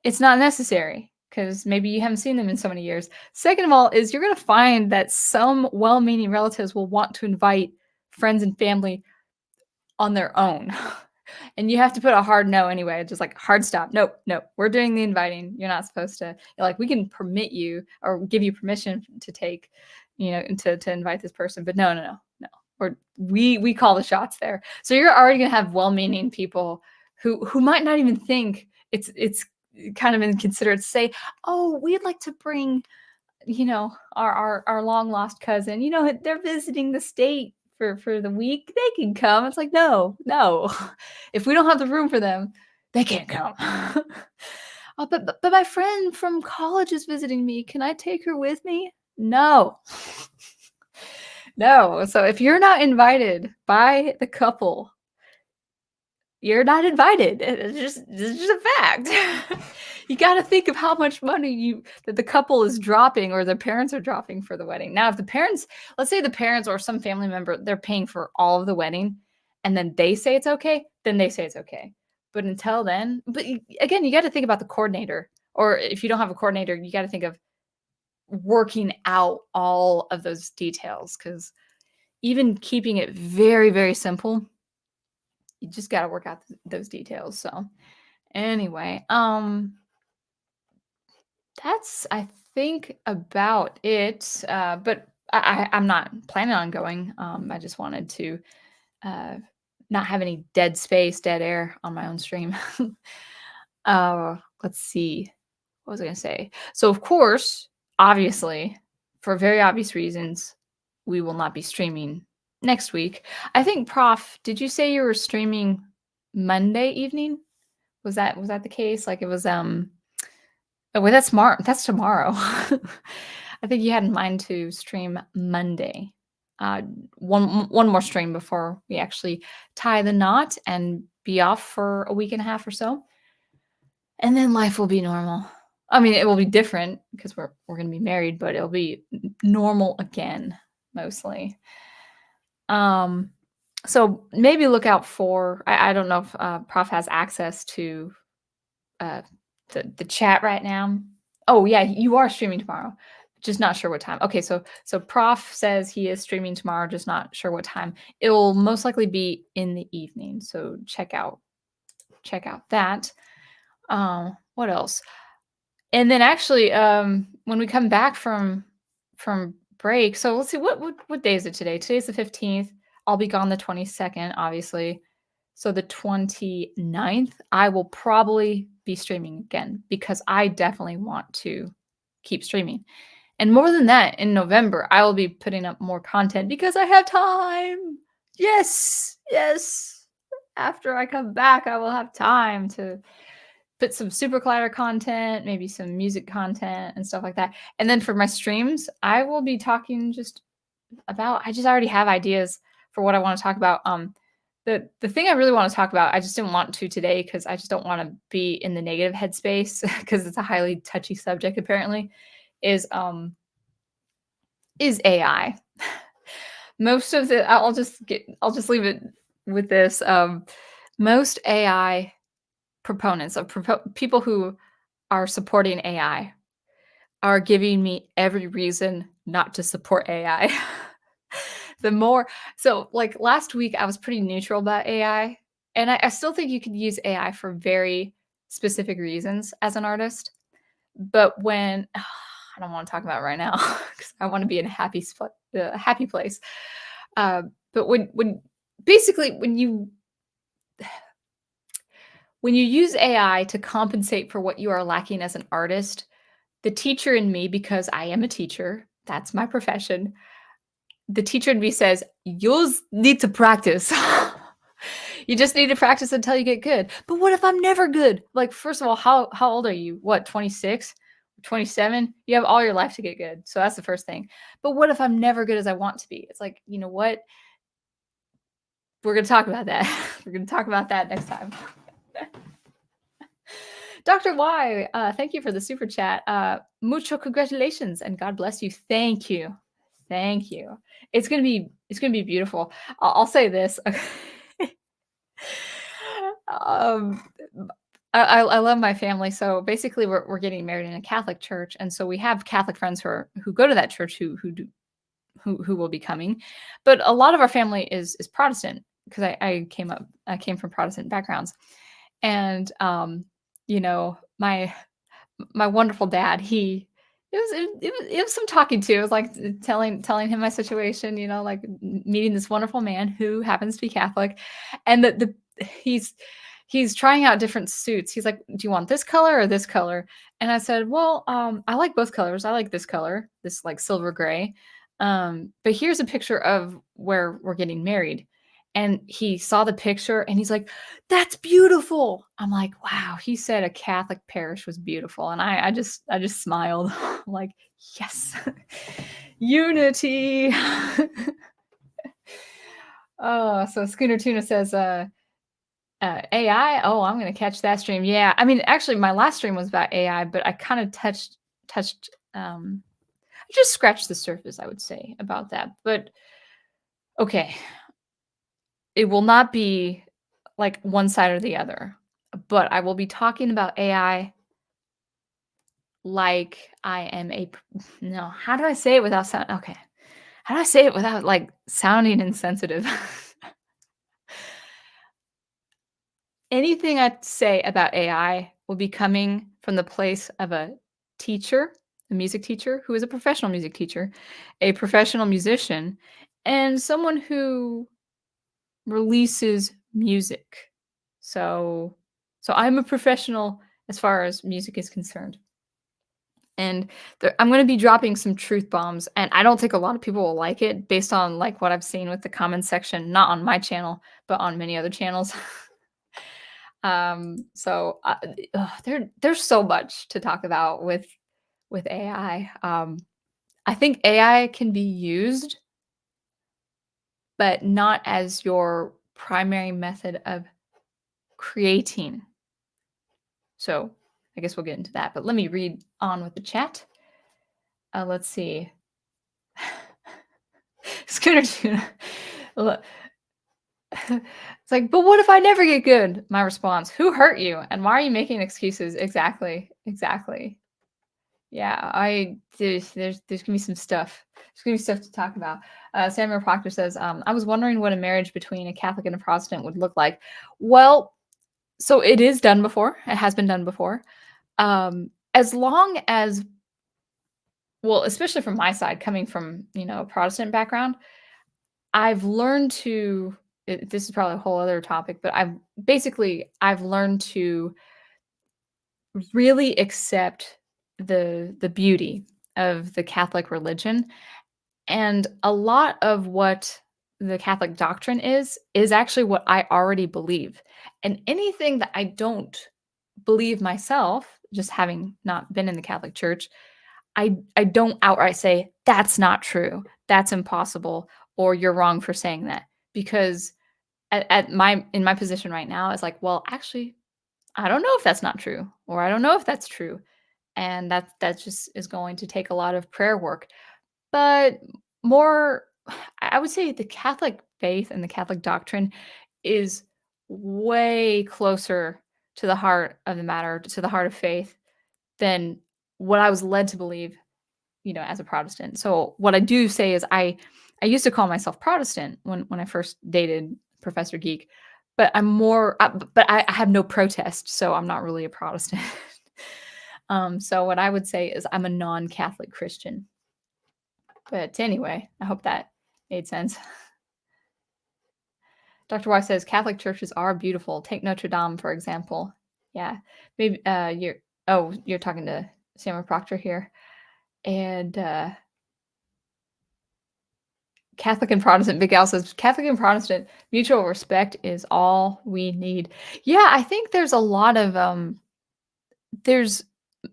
it's not necessary because maybe you haven't seen them in so many years. Second of all, is you're going to find that some well-meaning relatives will want to invite friends and family on their own. And you have to put a hard no anyway, just like hard stop. Nope, we're doing the inviting. You're not supposed to. Like we can permit you or give you permission to take, to invite this person, but no. Or we call the shots there. So you're already going to have well-meaning people who might not even think it's kind of inconsiderate to say, oh, we'd like to bring, our long lost cousin, they're visiting the state for the week. They can come. It's like, no. If we don't have the room for them, they can't come. Oh, but my friend from college is visiting me. Can I take her with me? No. No. So if you're not invited by the couple, you're not invited. It's just a fact. You got to think of how much money that the couple is dropping or their parents are dropping for the wedding. Now, if the parents, let's say the parents or some family member, they're paying for all of the wedding, and then they say it's okay, then they say it's okay. But until then, again, you got to think about the coordinator. Or if you don't have a coordinator, you got to think of working out all of those details, because even keeping it very, very simple, you just got to work out those details. So anyway, that's, I think, about it. But I'm not planning on going. I just wanted to uh, not have any dead space, dead air on my own stream. Let's see. What was I going to say? So, of course, obviously, for very obvious reasons, we will not be streaming next week. I think, Prof, did you say you were streaming Monday evening? Was that the case? Like it was oh wait, that's tomorrow. I think you had in mind to stream Monday. Uh one more stream before we actually tie the knot and be off for a week and a half or so. And then life will be normal. I mean, it will be different because we're going to be married, but it'll be normal again, mostly. So maybe look out for, I don't know if Prof has access to uh, the chat right now. Oh yeah, you are streaming tomorrow. Just not sure what time. Okay, so Prof says he is streaming tomorrow, just not sure what time. It will most likely be in the evening. So check out that. What else? And then actually, when we come back from break, so let's see, what day is it today? Today's the 15th. I'll be gone the 22nd, obviously. So the 29th, I will probably be streaming again because I definitely want to keep streaming. And more than that, in November, I will be putting up more content because I have time. Yes, yes. After I come back, I will have time to put some SuperCollider content, maybe some music content and stuff like that. And then for my streams, I will be talking just about, I just already have ideas for what I want to talk about. The thing I really want to talk about, I just didn't want to today because I just don't want to be in the negative headspace because it's a highly touchy subject apparently, is AI. Most of the, I'll just leave it with this. Most AI proponents of people who are supporting AI are giving me every reason not to support AI. The more, so like last week, I was pretty neutral about AI, and I still think you could use AI for very specific reasons as an artist. But when I don't want to talk about it right now because I want to be in a happy place. But when basically when you use AI to compensate for what you are lacking as an artist, the teacher in me, because I am a teacher, that's my profession, the teacher in me says, you'll need to practice. You just need to practice until you get good. But what if I'm never good? Like, first of all, how old are you? What, 26? 27? You have all your life to get good. So that's the first thing. But what if I'm never good as I want to be? It's like, you know what? We're going to talk about that. We're going to talk about that next time. Dr. Y, thank you for the super chat. Mucho congratulations and God bless you. Thank you. Thank you. It's gonna be beautiful. I'll say this. um, I love my family. So basically, we're getting married in a Catholic church, and so we have Catholic friends who go to that church who will be coming. But a lot of our family is Protestant because I came from Protestant backgrounds, and you know, my wonderful dad, it was some talking to. It was like telling him my situation, you know, like meeting this wonderful man who happens to be Catholic, and he's trying out different suits. He's like, "Do you want this color or this color?" And I said, "Well, I like both colors. I like this color, this like silver gray. But here's a picture of where we're getting married." And he saw the picture and he's like, "That's beautiful." I'm like, "Wow." He said a Catholic parish was beautiful. And I just smiled. I'm like, yes, unity. Oh, so Schooner Tuna says, AI. Oh, I'm going to catch that stream. Yeah. I mean, actually my last stream was about AI, but I kind of touched, I just scratched the surface, I would say, about that. But okay. It will not be like one side or the other. but I will be talking about AI like I am no, how do I say it without sound okay. How do I say it without, like, sounding insensitive? Anything I say about AI will be coming from the place of a teacher, a music teacher who is a professional music teacher, a professional musician, and someone who releases music. So so I'm a professional as far as music is concerned. And I'm gonna be dropping some truth bombs, and I don't think a lot of people will like it based on, like, what I've seen with the comments section, not on my channel, but on many other channels. So, there's so much to talk about with AI. I think AI can be used, but not as your primary method of creating. So, I guess we'll get into that, but let me read on with the chat. Let's see. Scooter tuna. Look, it's like, but what if I never get good? My response: Who hurt you, and why are you making excuses? Exactly, exactly. Yeah, there's gonna be some stuff. There's gonna be stuff to talk about. Samuel Proctor says, I was wondering what a marriage between a Catholic and a Protestant would look like. Well, so it is done before. It has been done before. As long as, well, especially from my side, coming from a Protestant background, I've learned to. This is probably a whole other topic, but I've learned to really accept the beauty of the Catholic religion. And a lot of what the Catholic doctrine is actually what I already believe. And anything that I don't believe myself, just having not been in the Catholic Church, I don't outright say, "That's not true. That's impossible," or "You're wrong for saying that." Because at my in my position right now, it's like, "Well, actually, I don't know if that's not true, or I don't know if that's true." And that just is going to take a lot of prayer work. But more, I would say the Catholic faith and the Catholic doctrine is way closer to the heart of the matter, to the heart of faith, than what I was led to believe, as a Protestant. So what I do say is I used to call myself Protestant when I first dated Professor Geek, but I'm more, but I have no protest, so I'm not really a Protestant. So what I would say is I'm a non-Catholic Christian. But anyway, I hope that made sense. Dr. Y says Catholic churches are beautiful. Take Notre Dame, for example. Yeah. Maybe you're talking to Samuel Proctor here. And Catholic and Protestant, Big Al says Catholic and Protestant mutual respect is all we need. Yeah, I think there's a lot of there's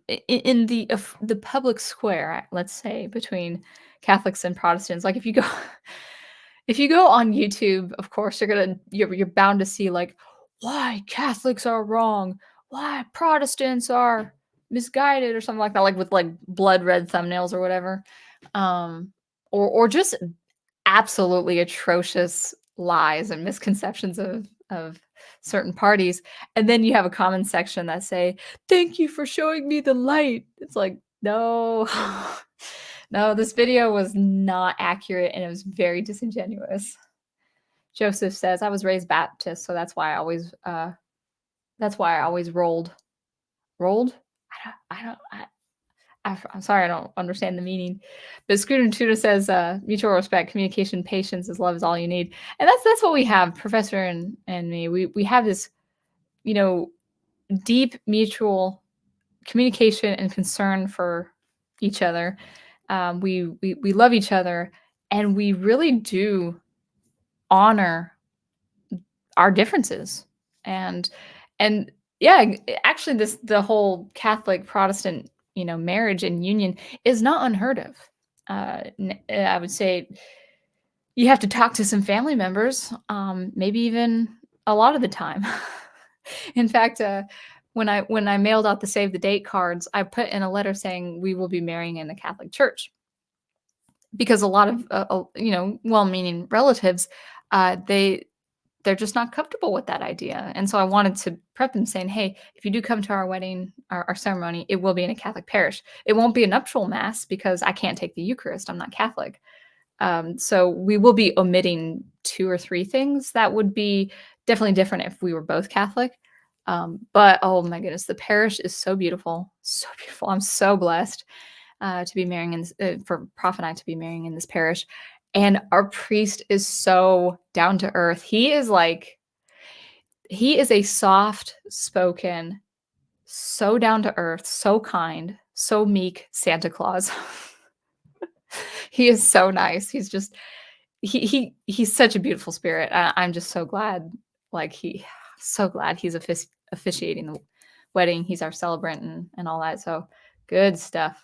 in the public square, let's say, between Catholics and Protestants. Like if you go if you go on YouTube, of course, you're bound to see like why Catholics are wrong, why Protestants are misguided or something like that, like with like blood red thumbnails or whatever. Or just absolutely atrocious lies and misconceptions of certain parties. And then you have a comment section that say, "Thank you for showing me the light." It's like, no. No, this video was not accurate and it was very disingenuous. Joseph says, "I was raised Baptist, so that's why I always rolled." Rolled? I'm sorry, I don't understand the meaning. But Scooter Tuna says, "Mutual respect, communication, patience is love is all you need." And that's what we have, Professor and me. We have this, you know, deep mutual communication and concern for each other. We love each other, and we really do honor our differences. And and yeah, actually, the whole Catholic Protestant marriage and union is not unheard of. I would say you have to talk to some family members, maybe even a lot of the time. In fact, when I mailed out the save the date cards, I put in a letter saying we will be marrying in the Catholic Church because a lot of well-meaning relatives, they they're just not comfortable with that idea. And so I wanted to prep them saying, hey, if you do come to our wedding, our ceremony, it will be in a Catholic parish. It won't be a nuptial mass because I can't take the Eucharist. I'm not Catholic. So we will be omitting 2 or 3 things that would be definitely different if we were both Catholic. But oh my goodness, the parish is so beautiful, so beautiful. I'm so blessed to be marrying in this, for Prof and I to be marrying in this parish. And our priest is so down to earth. He is a soft spoken, so down to earth, so kind, so meek Santa Claus. He is so nice. He's just he's such a beautiful spirit. I'm just so glad, so glad he's officiating the wedding. He's our celebrant and all that. So good stuff.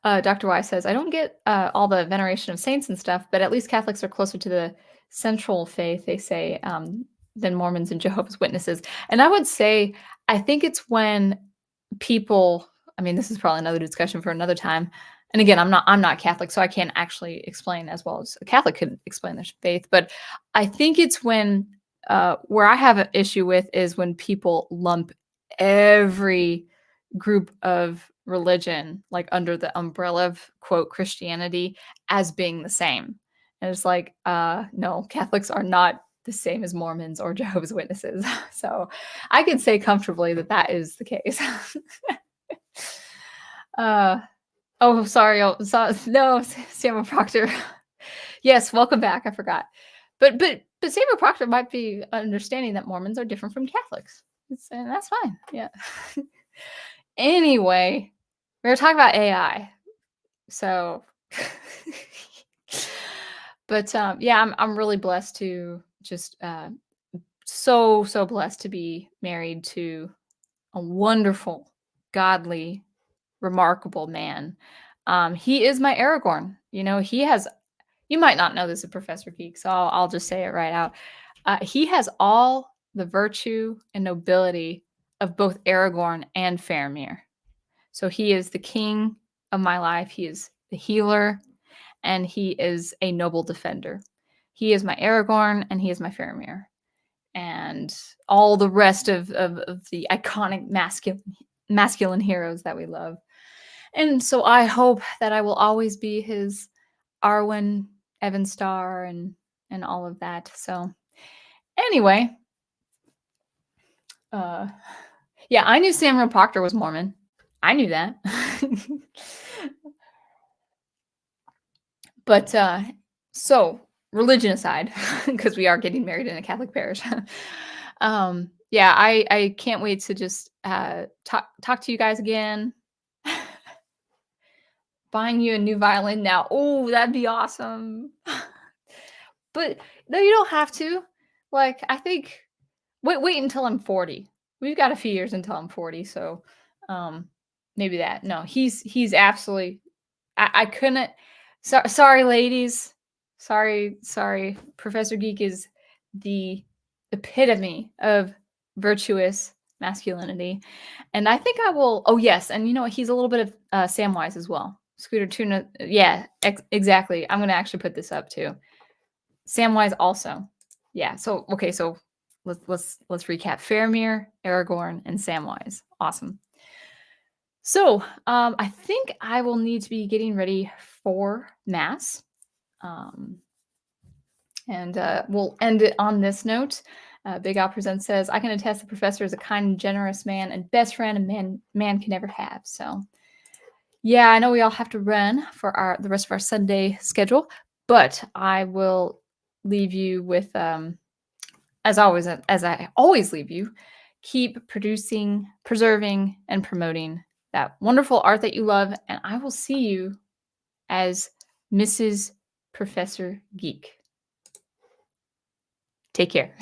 Dr. Y says, I don't get all the veneration of saints and stuff, but at least Catholics are closer to the central faith, they say, than Mormons and Jehovah's Witnesses. And I would say, I think it's when people, I mean, this is probably another discussion for another time. And again, I'm not Catholic, so I can't actually explain as well as a Catholic could explain their faith. But I think it's when, where I have an issue with is when people lump every group of religion like under the umbrella of quote Christianity as being the same. And it's like, no, Catholics are not the same as Mormons or Jehovah's Witnesses. So I can say comfortably that that is the case. Oh, sorry. No, Samuel Proctor. Yes, welcome back. I forgot. But Samuel Proctor might be understanding that Mormons are different from Catholics. And that's fine. Yeah. Anyway, we were talking about AI. So, but yeah, I'm really blessed to just so blessed to be married to a wonderful, godly, remarkable man. He is my Aragorn. You know, he has. You might not know this is Professor Geek, so I'll just say it right out. He has all the virtue and nobility of both Aragorn and Faramir. So he is the king of my life. He is the healer, and he is a noble defender. He is my Aragorn, and he is my Faramir, and all the rest of the iconic masculine heroes that we love. And so I hope that I will always be his Arwen, Evan Starr, and all of that. So anyway, yeah, I knew Samuel Proctor was Mormon. I knew that. But so religion aside, because we are getting married in a Catholic parish. Yeah, I can't wait to just talk to you guys again. Buying you a new violin now. Oh, that'd be awesome. But no, you don't have to. Like, I think wait until I'm 40. We've got a few years until I'm 40, so maybe that. No, he's absolutely I couldn't sorry ladies. Sorry. Professor Geek is the epitome of virtuous masculinity. And I think I will oh yes, and you know he's a little bit of Samwise as well. Scooter Tuna, yeah, exactly. I'm gonna actually put this up too. Samwise also, yeah. So okay, so let's recap: Faramir, Aragorn, and Samwise. Awesome. So I think I will need to be getting ready for mass, and we'll end it on this note. Big Al Presents says, "I can attest the professor is a kind and generous man and best friend a man can never have." So. Yeah, I know we all have to run for the rest of our Sunday schedule, but I will leave you with, as always, as I always leave you, keep producing, preserving, and promoting that wonderful art that you love, and I will see you as Mrs. Professor Geek. Take care.